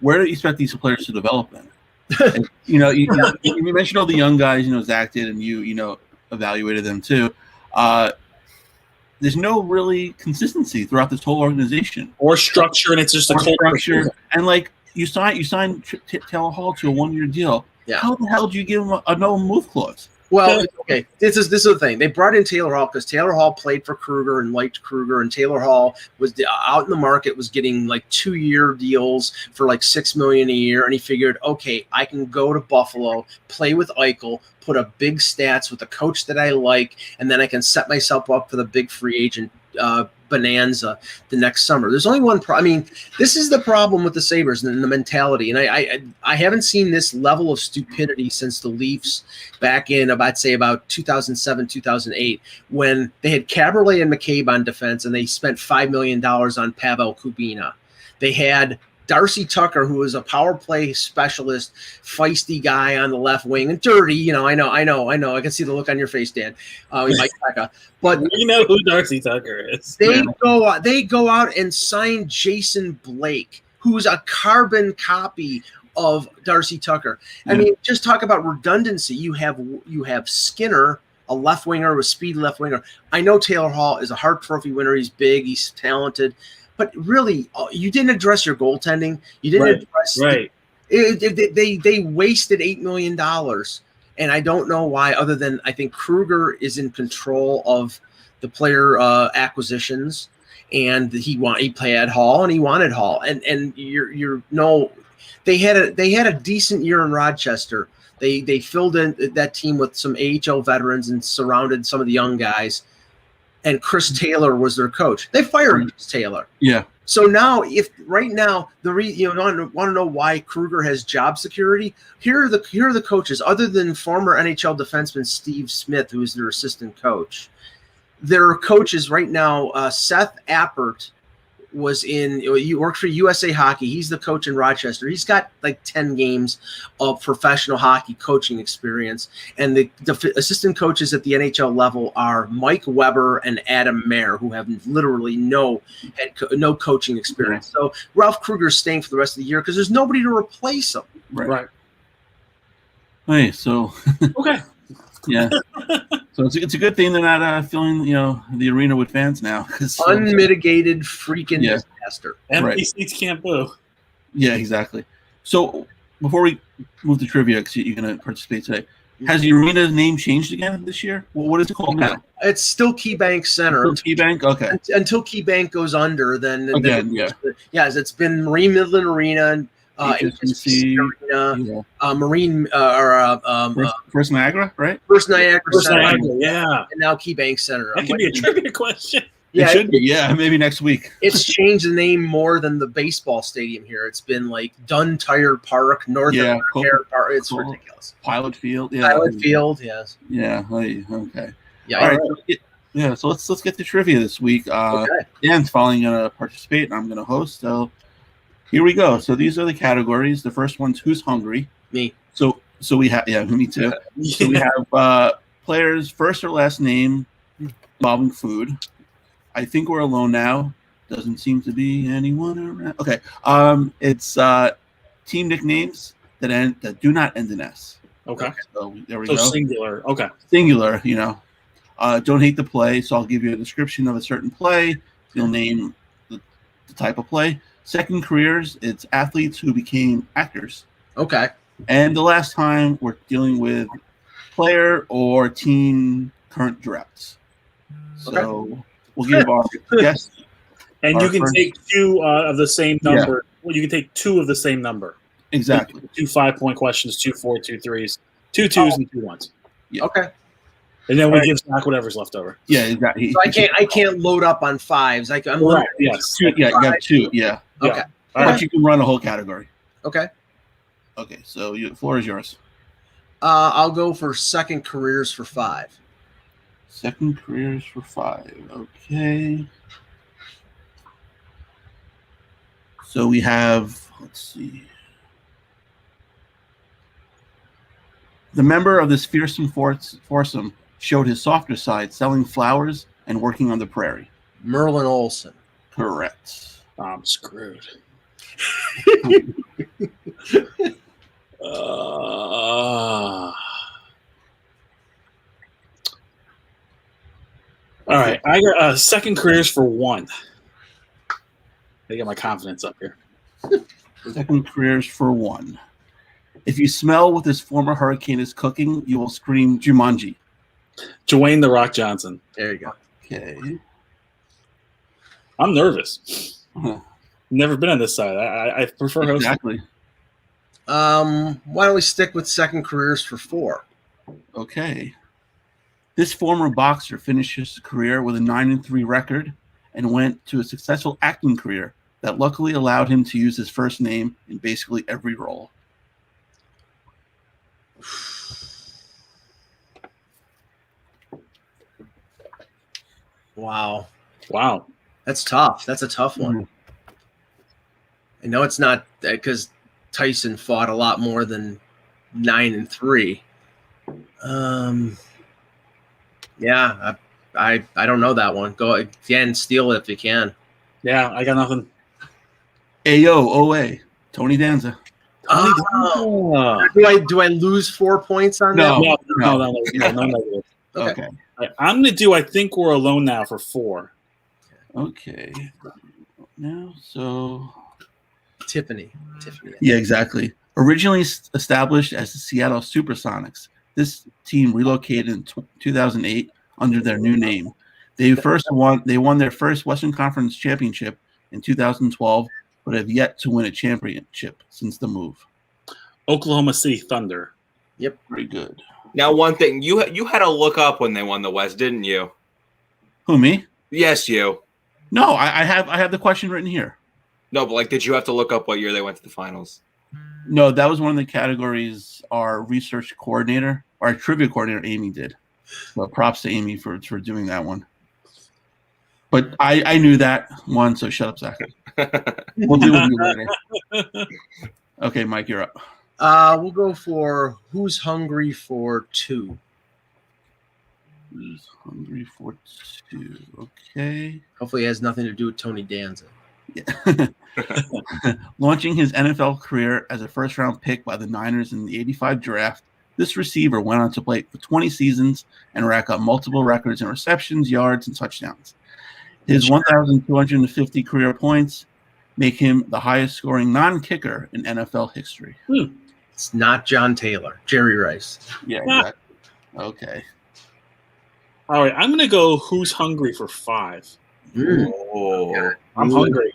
where do you expect these players to develop in? And, you mentioned all the young guys, Zach did, and you evaluated them too. There's no really consistency throughout this whole organization or structure, and it's just a structure. And like you signed Taylor Hall to a 1-year deal. Yeah. How the hell did you give him a no move clause? Well, okay, this is the thing. They brought in Taylor Hall because Taylor Hall played for Kruger and liked Kruger, and Taylor Hall was out in the market, was getting like 2-year deals for like $6 million a year, and he figured, okay, I can go to Buffalo, play with Eichel, put up big stats with a coach that I like, and then I can set myself up for the big free agent bonanza the next summer. There's only one problem. I mean, this is the problem with the Sabres and the mentality. And I haven't seen this level of stupidity since the Leafs back in, I'd say, about 2007, 2008, when they had Caberlet and McCabe on defense, and they spent $5 million on Pavel Kubina. They had Darcy Tucker, who was a power play specialist, feisty guy on the left wing, and dirty. I know. I can see the look on your face, Dan. Mike Pekka. But we know who Darcy Tucker is. They go out and sign Jason Blake, who's a carbon copy of Darcy Tucker. I mean, just talk about redundancy. You have Skinner, a left winger, a speed left winger. I know Taylor Hall is a Hart Trophy winner. He's big. He's talented. But really, you didn't address your goaltending. You didn't address they wasted $8 million, and I don't know why. Other than I think Kruger is in control of the player acquisitions, and he had Hall, and he wanted Hall, and they had a decent year in Rochester. They filled in that team with some AHL veterans and surrounded some of the young guys. And Chris Taylor was their coach. They fired Chris Taylor. Yeah. So now, if right now want to know why Kruger has job security, here are the coaches. Other than former NHL defenseman Steve Smith, who is their assistant coach, their coaches right now. Seth Appert worked for USA Hockey. He's the coach in Rochester. He's got like 10 games of professional hockey coaching experience. And the assistant coaches at the NHL level are Mike Weber and Adam Mayer, who have literally no coaching experience. So Ralph Kruger's staying for the rest of the year because there's nobody to replace him. Right. Hey, so okay. Yeah. So it's a good thing they're not filling the arena with fans now. Unmitigated freaking disaster. Empty seats can't boo. Yeah, exactly. So before we move to trivia, because you're going to participate today, has the arena's name changed again this year? Well, what is it called now? It's still KeyBank Center. Still KeyBank? Okay. Until KeyBank goes under, then it's been Marine Midland Arena. HSBC, Arena, Marine First Niagara, right? First Niagara Center, yeah, and now KeyBank Center. That could be a trivia question. Yeah, it should be. Yeah, maybe next week. It's changed the name more than the baseball stadium here. It's been like Dunn Tire Park, Northern Air Park. It's ridiculous. Pilot Field, yes. Yeah. Okay. Yeah. All right. So let's get to trivia this week. Dan's finally gonna participate, and I'm gonna host. So here we go. So these are the categories. The first one's who's hungry. Me. So we have me too. So we have players' first or last name involving food. I think we're alone now. Doesn't seem to be anyone around. Okay. It's team nicknames that do not end in S. Okay. So there we So go. singular. Okay. Singular, don't hate the play, so I'll give you a description of a certain play. You'll name the type of play. Second careers, it's athletes who became actors. Okay. And the last time we're dealing with player or team current drafts. So we'll give our guess. And you can take two of the same number. Yeah. Well, you can take two of the same number. Exactly. 2 5-point questions, 2 4, 2 3s, 2 2s, and 2 1s. Yeah. Okay. And then we give Zach whatever's left over. Yeah, exactly. So I can't load up on 5s. I'm right. Yes. You got 2. Yeah. Okay. But you can run a whole category. Okay. Okay. So the floor is yours. I'll go for second careers for 5. Second careers for 5. Okay. So we have, let's see. The member of this fearsome foursome showed his softer side, selling flowers and working on the prairie. Merlin Olsen. Correct. I'm screwed. All right, I got second careers for 1. I get my confidence up here. Second careers for 1. If you smell what this former Hurricane is cooking, you will scream Jumanji. Dwayne "The Rock" Johnson. There you go. Okay. I'm nervous. Never been on this side. I prefer hosting. Exactly. Why don't we stick with second careers for 4? Okay. This former boxer finished his career with a 9-3 record and went to a successful acting career that luckily allowed him to use his first name in basically every role. Wow. That's tough. That's a tough one. I know it's not because Tyson fought a lot more than 9-3. Yeah, I don't know that one. Go again, steal it if you can. Yeah, I got nothing. Ayo, OA, Tony Danza. Do I lose 4 points on that? No. Okay. I'm gonna do. I think we're alone now for 4. Okay. Now, so Tiffany. Yeah, exactly. Originally established as the Seattle Supersonics, this team relocated in 2008 under their new name. They won their first Western Conference championship in 2012, but have yet to win a championship since the move. Oklahoma City Thunder. Yep, pretty good. Now, one thing you had to look up when they won the West, didn't you? Who, me? Yes, you. No, I have the question written here. No, but did you have to look up what year they went to the finals? No, that was one of the categories our research coordinator, our trivia coordinator, Amy, did. Well, props to Amy for doing that one. But I knew that one, so shut up, Zach. We'll deal with you later. Okay, Mike, you're up. We'll go for Who's Hungry for 2. Who's Hungry for 2? Okay. Hopefully it has nothing to do with Tony Danza. Yeah. Launching his NFL career as a first-round pick by the Niners in the 85 draft, this receiver went on to play for 20 seasons and rack up multiple records in receptions, yards, and touchdowns. His 1,250 career points make him the highest-scoring non-kicker in NFL history. It's not John Taylor. Jerry Rice. Yeah, exactly. Okay. All right, I'm going to go Who's Hungry for 5. Oh, I'm hungry.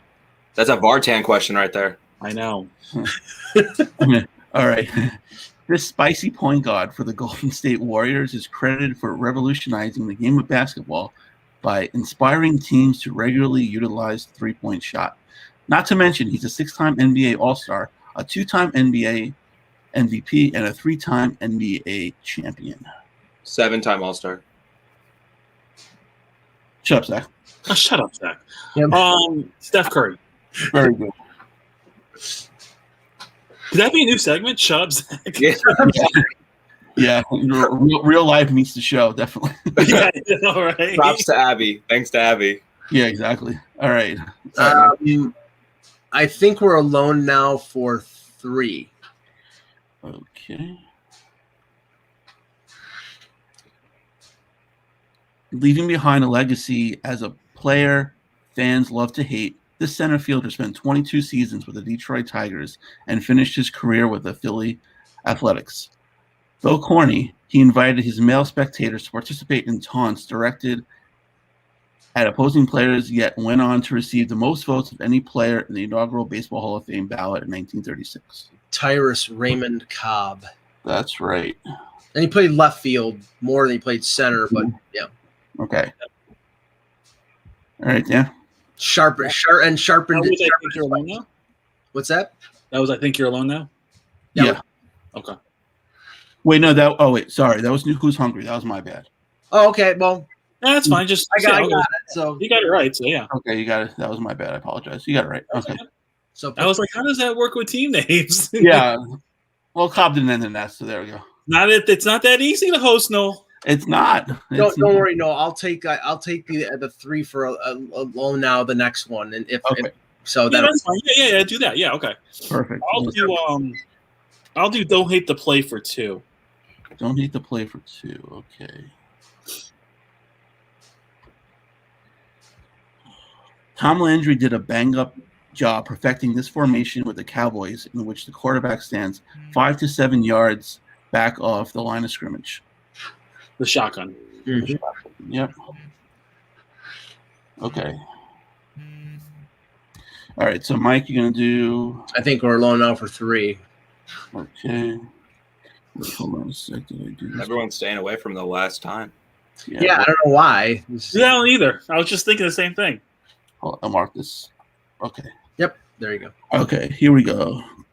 That's a Vartan question right there. I know. All right. This spicy point guard for the Golden State Warriors is credited for revolutionizing the game of basketball by inspiring teams to regularly utilize the three-point shot. Not to mention, he's a 6-time NBA All-Star, a 2-time NBA MVP, and a 3-time NBA champion. 7-time All-Star. Shut up, Zach. Oh, shut up, Zach. Yep. Steph Curry. Very good. Could that be a new segment? Shut up, Zach. Yeah, real life meets the show, definitely. Yeah, all right. Props to Abby. Thanks to Abby. Yeah, exactly. All right. I think we're alone now for 3. Okay. Leaving behind a legacy as a player fans love to hate, this center fielder spent 22 seasons with the Detroit Tigers and finished his career with the Philly Athletics. Though corny, he invited his male spectators to participate in taunts directed at opposing players, yet went on to receive the most votes of any player in the inaugural Baseball Hall of Fame ballot in 1936. Tyrus Raymond Cobb. That's right. And he played left field more than he played center, but yeah. Okay. All right, Dan. Sharpened. That was, I think you're alone now? What's that? That was I Think You're Alone Now? Yeah. Okay. Wait, no, that. Oh, wait, sorry. That was Who's Hungry. That was my bad. Oh, okay. Well, no, that's fine. Just I got it. So you got it right. So yeah. Okay, you got it. That was my bad. I apologize. You got it right. Okay. So I was like, how does that work with team names? Yeah. Well, Cobb didn't end in that, so there we go. It's not that easy to host, Noel. It's not. Don't worry, no. I'll take the 3 for a loan now. The next one, and if so, that's fine. Yeah. Do that. Yeah. Okay. Perfect. I'll do. Don't hate the play for 2. Don't hate the play for 2. Okay. Tom Landry did a bang-up job perfecting this formation with the Cowboys, in which the quarterback stands 5 to 7 yards back off the line of scrimmage. The shotgun. Mm-hmm. Yep. Okay. All right, so Mike, you're gonna do. I think we're alone now for 3. Okay. Hold on a sec. Did I do this? Everyone's staying away from the last time. Yeah, I don't know why. Yeah, I don't either. I was just thinking the same thing. I'll mark this. Okay. Yep. There you go. Okay, here we go. I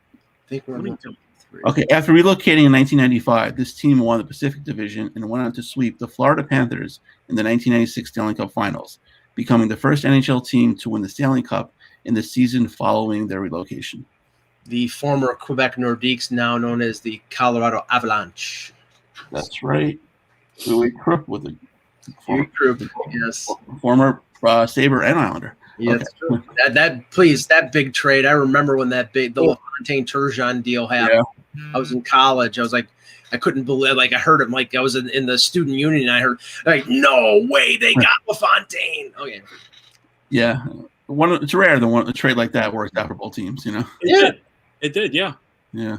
think we're alone for 3. Okay, after relocating in 1995, this team won the Pacific Division and went on to sweep the Florida Panthers in the 1996 Stanley Cup Finals, becoming the first NHL team to win the Stanley Cup in the season following their relocation. The former Quebec Nordiques, now known as the Colorado Avalanche. That's right. Louis Krupp with the former Sabre and Islander. Yeah, okay. True. That big trade. I remember when the LaFontaine Turgeon deal happened. Yeah. I was in college. I was like, I couldn't believe. Like I heard him. Like I was in the student union. And I heard like, no way they got LaFontaine. Okay. Yeah, it's rare a trade like that works out for both teams. You know. It did. Yeah. Yeah.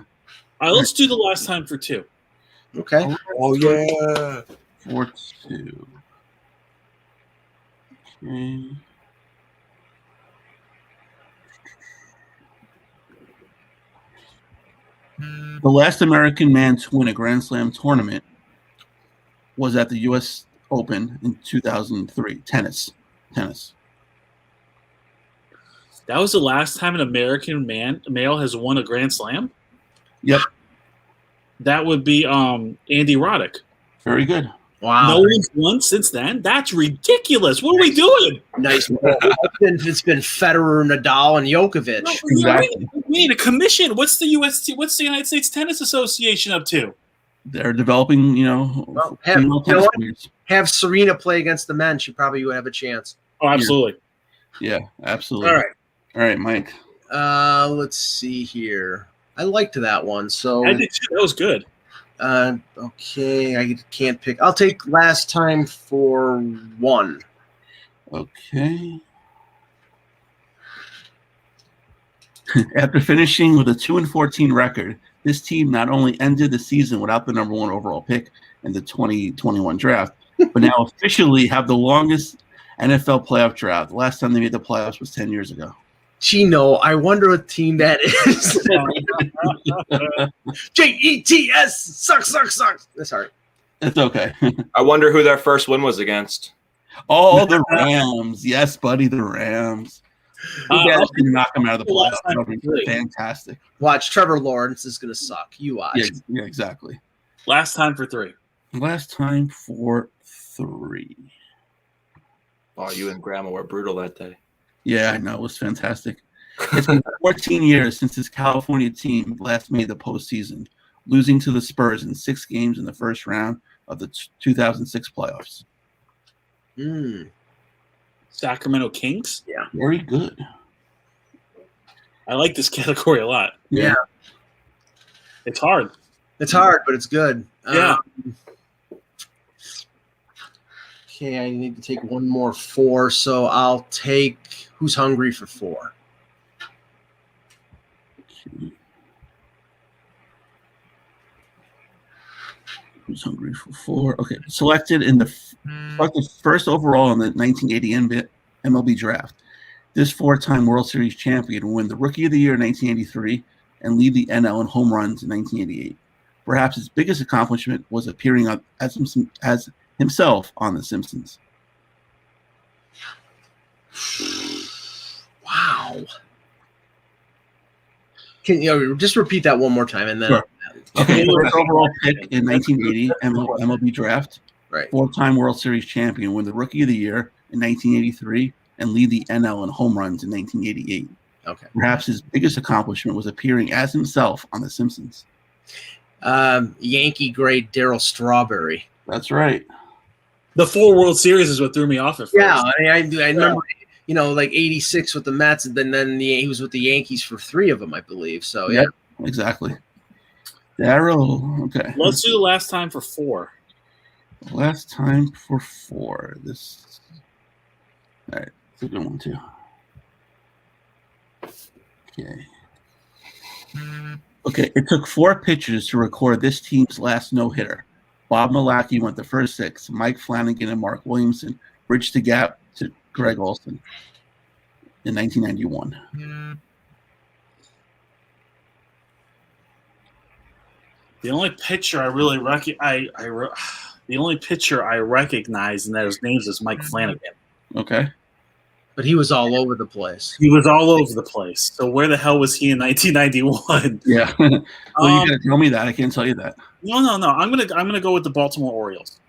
All right, let's do the last time for 2. Okay. Oh yeah. For 2. Okay. The last American man to win a Grand Slam tournament was at the U.S. Open in 2003. Tennis. That was the last time an American male has won a Grand Slam? Yep. That would be Andy Roddick. Very good. Wow. No one's won since then? That's ridiculous. What are we doing? Nice. It's been Federer, Nadal, and Djokovic. No, exactly. We need a commission. What's the United States Tennis Association up to? They're developing, have Serena play against the men. She probably would have a chance. Oh, absolutely. Yeah, absolutely. All right, Mike. Let's see here. I liked that one. So I did too. That was good. Okay, I can't pick. I'll take last time for 1. Okay. After finishing with a 2-14 record, this team not only ended the season without the number 1 overall pick in the 2021 draft, but now officially have the longest NFL playoff drought. The last time they made the playoffs was 10 years ago. Chino, I wonder what team that is. Jets sucks. Sorry. It's okay. I wonder who their first win was against. Oh, the Rams. Yes, buddy, the Rams. Knock them out of the playoffs. That'll be fantastic. Watch, Trevor Lawrence is going to suck. You watch. Yeah, exactly. Last time for 3. Last time for 3. Oh, you and Grandma were brutal that day. Yeah, I know. It was fantastic. It's been 14 years since this California team last made the postseason, losing to the Spurs in 6 games in the first round of the 2006 playoffs. Sacramento Kings? Yeah. Very good. I like this category a lot. Yeah. It's hard. It's hard, but it's good. Yeah. Okay, I need to take one more 4, so I'll take Who's Hungry for 4. Who's Hungry for 4? Okay, selected first overall in the 1980 MLB draft. This 4-time World Series champion will win the Rookie of the Year in 1983 and lead the NL in home runs in 1988. Perhaps his biggest accomplishment was appearing as himself on The Simpsons. Wow. Can you just repeat that one more time and then? Sure. Okay, first overall pick in 1980 MLB draft. Right. 4-time World Series champion, win the Rookie of the Year in 1983 and lead the NL in home runs in 1988. Okay. Perhaps his biggest accomplishment was appearing as himself on The Simpsons. Yankee great Darryl Strawberry. That's right. The 4 World Series is what threw me off at first. Yeah, I remember, like 86 with the Mets, and then he was with the Yankees for 3 of them, I believe. So, yeah. Yep, exactly. Darryl, okay. Let's do the last time for 4. Last time for 4. All right, it's a good one, too. Okay, it took 4 pitchers to record this team's last no-hitter. Bob Malachy went the first 6. Mike Flanagan and Mark Williamson bridged the gap to Greg Olson in 1991. The only pitcher I really the only pitcher I recognize and that his name is Mike Flanagan. Okay. But he was all over the place. He was all over the place. So where the hell was he in 1991? Yeah. Well, you gotta tell me that. I can't tell you that. No. I'm gonna go with the Baltimore Orioles.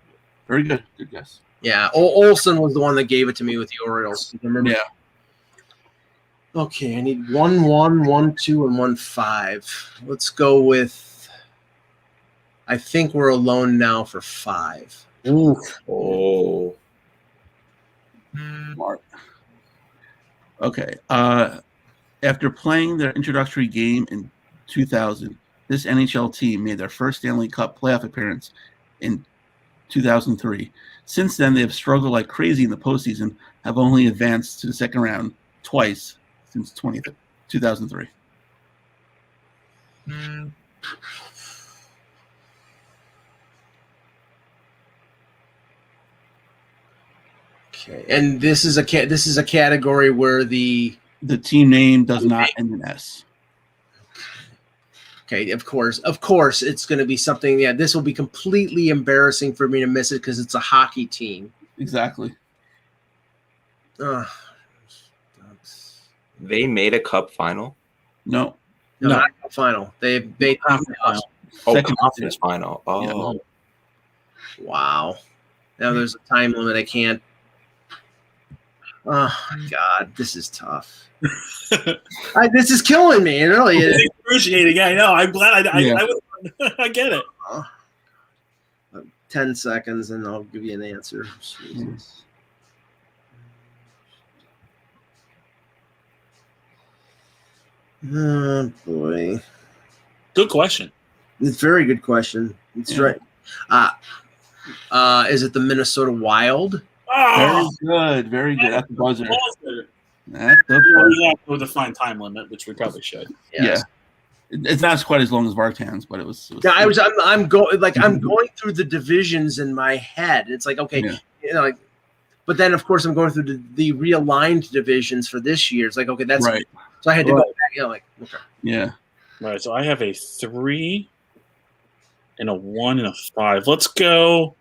Very good. Good guess. Yeah. Olson was the one that gave it to me with the Orioles. Remember? Yeah. Okay, I need 1, 1, 1, 2, and 1, 5. Let's go with. I think we're alone now for 5. Ooh. Oh. Smart. Okay. After playing their introductory game in 2000, this NHL team made their first Stanley Cup playoff appearance in 2003. Since then, they have struggled like crazy in the postseason, have only advanced to the second round twice since 2003. Okay, and this is a category where the team name does not end in S. Okay, of course, it's going to be something. Yeah, this will be completely embarrassing for me to miss it because it's a hockey team. Exactly. They made a cup final? No. Not a final. They Conference final. Second conference final. Oh. Yeah. Wow. Now there's a time limit. I can't. Oh God, this is tough. This is killing me. It really is. It's excruciating. I know. I'm glad I get it. 10 seconds, and I'll give you an answer. Jesus. Oh boy. Good question. It's a very good question. It's right. Is it the Minnesota Wild? Oh, Very good. That's the buzzer. That's the buzzer. We have to define time limit, which we probably should. Yes. Yeah. It's not quite as long as Vartan's, but it was yeah, I'm going through the divisions in my head. It's like, okay, but then of course I'm going through the realigned divisions for this year. It's like, okay, that's right. So I had to go back, okay. Yeah. Right. So I have a 3 and a 1 and a 5. Let's go.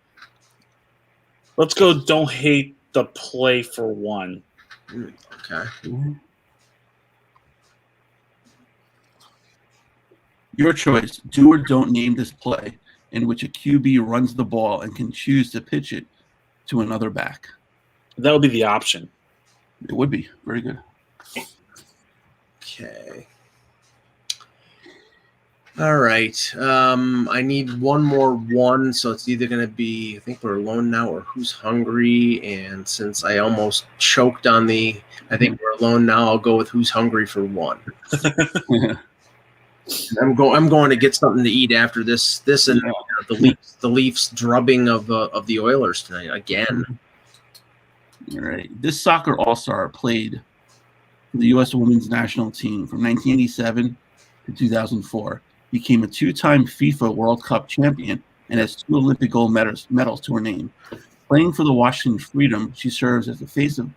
Don't hate the play for 1. Okay. Your choice. Do or don't name this play in which a QB runs the ball and can choose to pitch it to another back. That would be the option. It would be. Very good. Okay. All right. I need one more 1, so it's either going to be, I think we're alone now, or Who's Hungry. And since I almost choked on I think we're alone now, I'll go with Who's Hungry for 1. I'm going to get something to eat after this and the Leafs drubbing of the Oilers tonight again. All right. This soccer all-star played for the U.S. women's national team from 1987 to 2004. Became a two-time FIFA World Cup champion and has 2 Olympic gold medals to her name. Playing for the Washington Freedom, she serves as the face of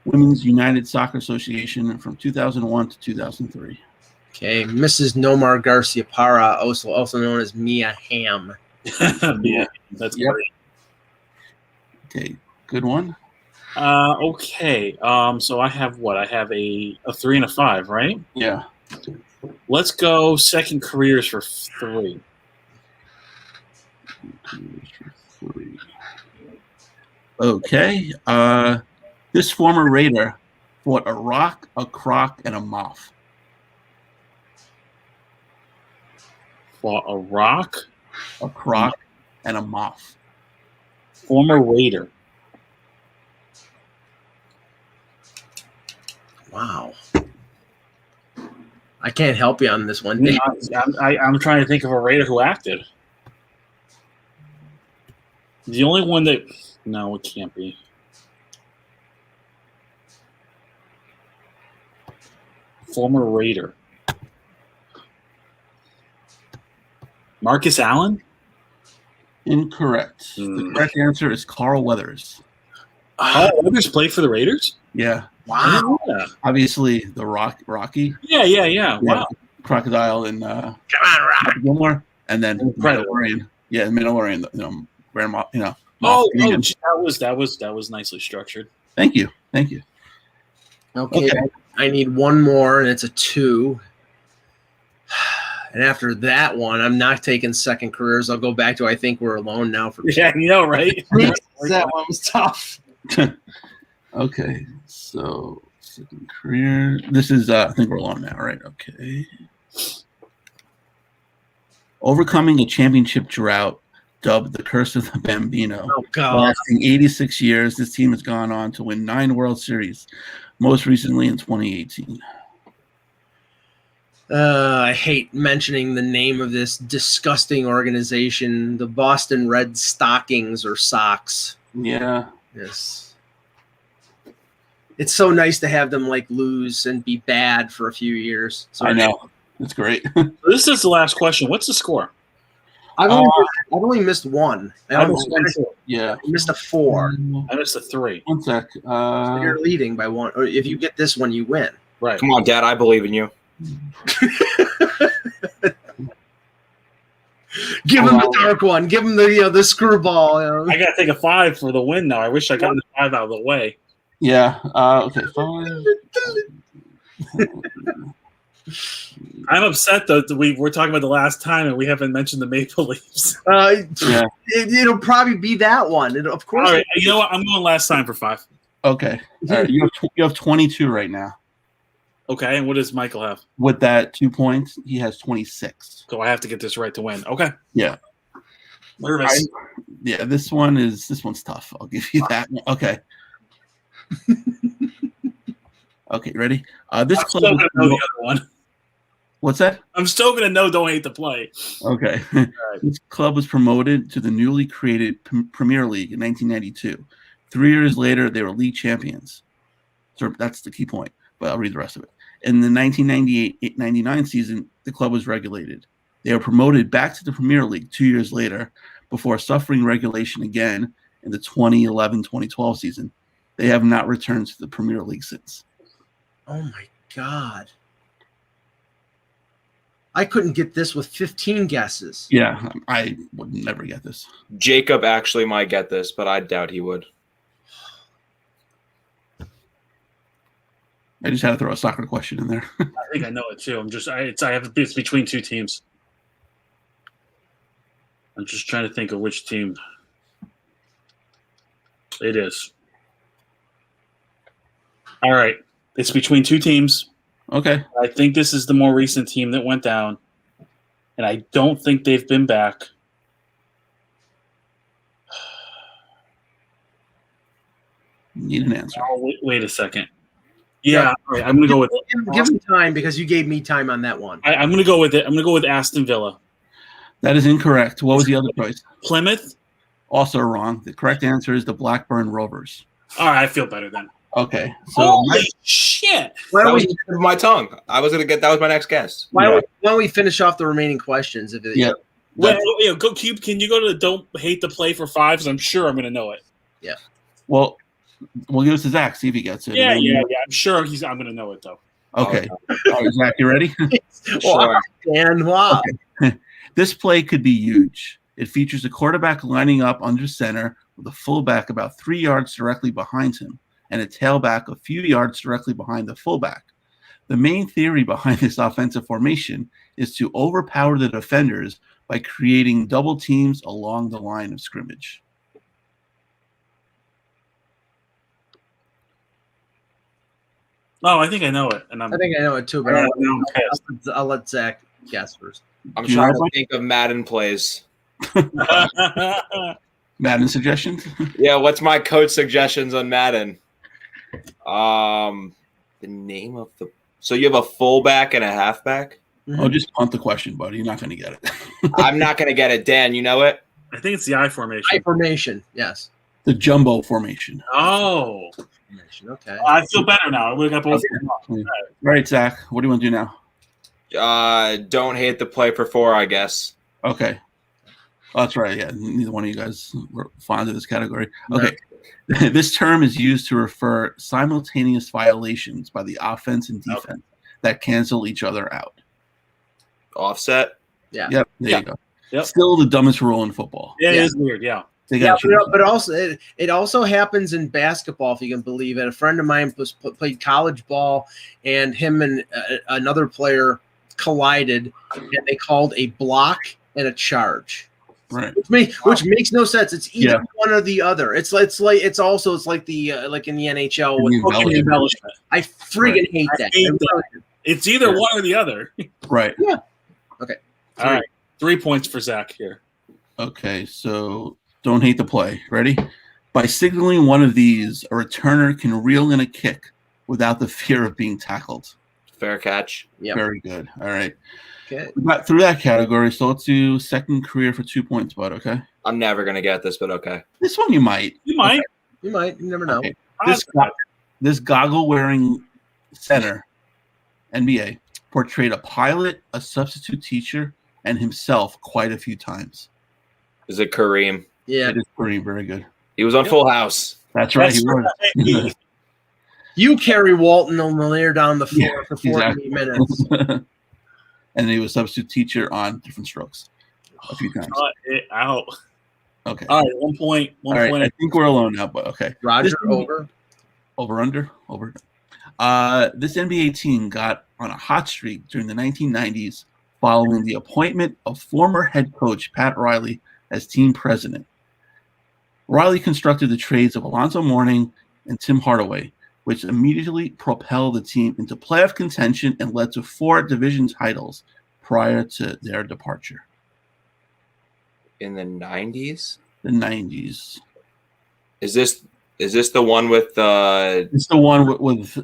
Women's United Soccer Association from 2001 to 2003. Okay, Mrs. Nomar Garcia Parra, also known as Mia Hamm. Yeah, that's great. Okay, good one. Okay. So I have what? I have a 3 and a 5, right? Yeah. Let's go second careers for 3. Okay. This former Raider fought a rock, a croc, and a moth. Fought a rock, a croc, and a moth. Former Raider. Wow. I can't help you on this one. I'm trying to think of a Raider who acted. The only one that... No, it can't be. Former Raider. Marcus Allen? Incorrect. The correct answer is Carl Weathers. Oh, Weathers played for the Raiders? Yeah. Wow. Obviously, the Rocky. Yeah. Wow. Crocodile and Come on, Rock. Gilmore, and then Mandalorian. Yeah, Mandalorian. Grandma. that was nicely structured. Thank you. Okay. I need one more, and it's a 2. And after that one, I'm not taking second careers. I'll go back to I Think We're Alone Now for 2. Yeah, you know, right? That one was tough. Okay, so second career. This is I Think We're Alone Now, right? Okay. Overcoming a championship drought dubbed the Curse of the Bambino. Oh, God. Lasting 86 years, this team has gone on to win 9 World Series, most recently in 2018. I hate mentioning the name of this disgusting organization, the Boston Red Stockings or Sox. Yeah. Yes. It's so nice to have them lose and be bad for a few years. So I know. It's great. This is the last question. What's the score? I've only missed one. I missed a 4. I missed a 3. 1 sec. So you're leading by 1. Or if you get this one, you win. Right. Come on, Dad. I believe in you. Give him the dark one. Give him the screwball. I gotta take a 5 for the win now. I wish I got the 5 out of the way. Yeah. Okay. 5. I'm upset though that we're talking about the last time and we haven't mentioned the Maple Leafs. Yeah. It'll probably be that one. Of course. All right. You know what? I'm going last time for 5. Okay. All right. You have 22 right now. Okay. And what does Michael have? With that 2 points, he has 26. So I have to get this right to win. Okay. Yeah. Nervous. This one's tough. I'll give you that. Okay. Okay, ready? This club. Still gonna know the other one. What's that? I'm still gonna know. Don't hate the play. Okay. Right. This club was promoted to the newly created Premier League in 1992. 3 years later, they were league champions. So that's the key point. But I'll read the rest of it. In the 1998-99 season, the club was regulated. They were promoted back to the Premier League 2 years later before suffering regulation again in the 2011-2012 season. They have not returned to the Premier League since. Oh, my God. I couldn't get this with 15 guesses. Yeah, I would never get this. Jacob actually might get this, but I doubt he would. I just had to throw a soccer question in there. I think I know it too. It's between 2 teams. I'm just trying to think of which team it is. All right. It's between 2 teams. Okay. I think this is the more recent team that went down, and I don't think they've been back. Need an answer. Oh, wait a second. Yeah, all right, I'm going to go with it. Give him time because you gave me time on that one. I'm going to go with it. I'm going to go with Aston Villa. That is incorrect. What was the other choice? Plymouth? Also wrong. The correct answer is the Blackburn Rovers. All right, I feel better then. Okay. So Holy shit. Why That don't was we, on my tongue. I was gonna get. That was my next guess. why don't we finish off the remaining questions? yeah. Wait, go Cube. Can you go to the Don't Hate the Play for 5? Because I'm sure I'm going to know it. Yeah. Well, we'll give it to Zach. See if he gets it. Yeah. I'm sure I'm going to know it though. Okay. All right, Zach, you ready? Sure. Dan, wow. Okay. This play could be huge. It features a quarterback lining up under center with a fullback about 3 yards directly behind him and a tailback a few yards directly behind the fullback. The main theory behind this offensive formation is to overpower the defenders by creating double teams along the line of scrimmage. Oh, I think I know it. And I think I know it too, but I'll let Zach guess first. I'm Do you trying know to it? think of Madden plays. Madden suggestions? Yeah, what's my coach suggestions on Madden? The name of the. So you have a fullback and a halfback. Oh, just punt the question, buddy. You're not going to get it. I'm not gonna get it. Dan, you know it. I think it's the I formation. I formation, yes. The jumbo formation. Oh, Formation, okay. I feel better now. We got both. Okay. Right, Zach. What do you want to do now? Don't hate the play for 4, I guess. Okay. Oh, that's right. Yeah, neither one of you guys were fond of this category. Okay. This term is used to refer simultaneous violations by the offense and defense that cancel each other out. Offset. Yeah. Yep. There you go. Yep. Still the dumbest rule in football. Yeah, Yeah. it is weird. Yeah. They Yeah, got but also it also happens in basketball, if you can believe it. A friend of mine played college ball, and him and another player collided, and they called a block and a charge. right. Which makes no sense. It's either Yeah. one or the other. It's like the like in the NHL with Embellishment. Embellishment. I friggin' hate that. hate that. It's either one or the other. Right. Okay. All right. 3 points for Zach here. Okay. So don't hate the play. Ready? By signaling one of these, a returner can reel in a kick without the fear of being tackled. Fair catch. Yep. Very good. All right. Okay. We got through that category, so let's do second career for 2 points, bud. Okay. I'm never gonna get this, but okay. This one you might. You might. You might. You never know. Okay. This goggle-wearing center, NBA, portrayed a pilot, a substitute teacher, and himself quite a few times. Is it Kareem? Yeah. It is pretty very good. He was on Yep. Full House. That's right. That's He was. right. You carry Walton and Lanier down the floor for 40 exactly. minutes. And he was substitute teacher on Different Strokes a few times. Cut it out. Okay. All right. 1 point. All 1 right. point. I think we're alone now, but okay. Roger, This- over. Over. This NBA team got on a hot streak during the 1990s following the appointment of former head coach Pat Riley as team president. Riley constructed the trades of Alonzo Mourning and Tim Hardaway, which immediately propelled the team into playoff contention and led to 4 division titles prior to their departure. In the 90s. The 90s. Is this the one with It's the one with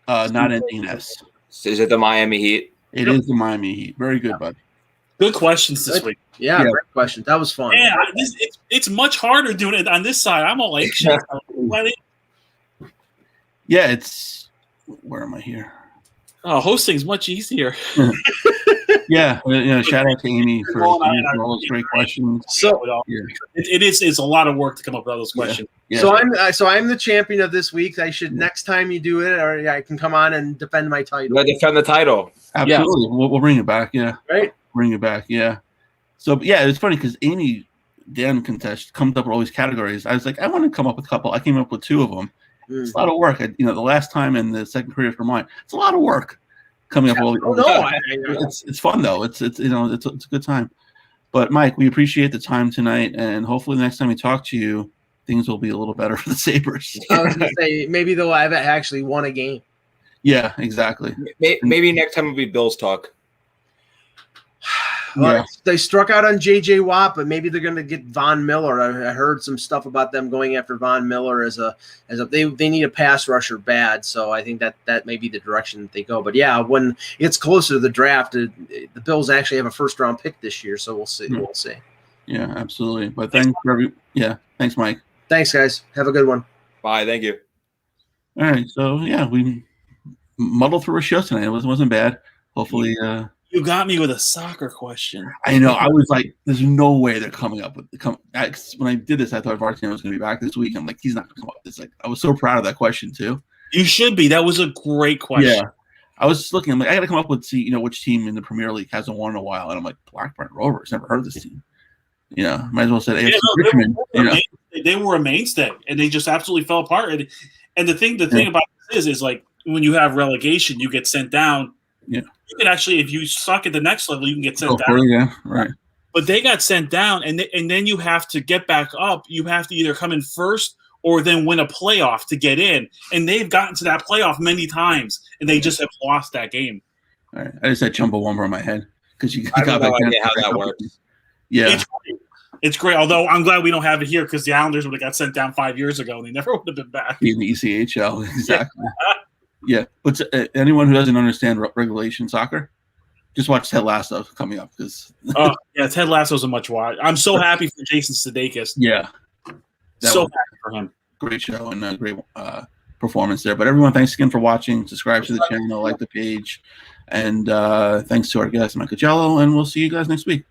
not ending in S. Is it the Miami Heat? It is the Miami Heat. Very good, bud. Good questions this week. Yeah, Yeah. great question. That was fun. Yeah, it's much harder doing it on this side. I'm all like, shit. Yeah, it's where am I here? Hosting's much easier. Yeah, shout out to Amy for all those great questions. So, Yeah. It's a lot of work to come up with all those questions. Yeah. so I'm the champion of this week. I should next time you do it, or I can come on and defend my title. Let's defend the title. Absolutely. We'll bring it back. Yeah. Right? Bring it back. Yeah. So, yeah, it's funny because Amy, Dan contest, comes up with all these categories. I was like, I want to come up with a couple. I came up with 2 of them. It's a lot of work. The last time in the second career for mine, it's a lot of work coming up with all these. It's fun, though. It's a good time. But, Mike, we appreciate the time tonight. And hopefully the next time we talk to you, things will be a little better for the Sabres. I was going to say, maybe they'll have actually won a game. Yeah, exactly. Maybe next time will be Bills talk. Yeah. They struck out on J.J. Watt, but maybe they're going to get Von Miller. I heard some stuff about them going after Von Miller as a they need a pass rusher bad. So I think that may be the direction that they go. But yeah, when it's closer to the draft, the Bills actually have a first round pick this year. So we'll see. Yeah. We'll see. Yeah, absolutely. But thanks, Mike. Thanks, guys. Have a good one. Bye. Thank you. All right. So yeah, we muddled through a show tonight. It wasn't bad. Hopefully, you got me with a soccer question. I know. I was like, "There's no way they're coming up with." When I did this, I thought Vartan was going to be back this week. I'm like, he's not going to come up with this. Like, I was so proud of that question too. You should be. That was a great question. Yeah, I was just looking. I'm like, I got to come up with which team in the Premier League hasn't won in a while, and I'm like, Blackburn Rovers. Never heard of this team. Might as well say AFC Richmond. They were a mainstay, and they just absolutely fell apart. And the thing about this is like when you have relegation, you get sent down. Yeah. You can actually, if you suck at the next level, you can get sent down. Yeah, right. But they got sent down, and then you have to get back up. You have to either come in first or then win a playoff to get in. And they've gotten to that playoff many times, and they just have lost that game. All right. I just had Chumbawamba in my head because you I got have no idea how that works. Yeah. It's great. Although I'm glad we don't have it here because the Islanders would have got sent down 5 years ago, and they never would have been back. In the ECHL, exactly. Yeah, but anyone who doesn't understand regulation soccer, just watch Ted Lasso coming up because. Ted Lasso's a much watch. I'm so happy for Jason Sudeikis. Yeah, so happy for him. Great show and a great performance there. But everyone, thanks again for watching. Subscribe to the channel, like the page, and thanks to our guest Michael Augello, and we'll see you guys next week.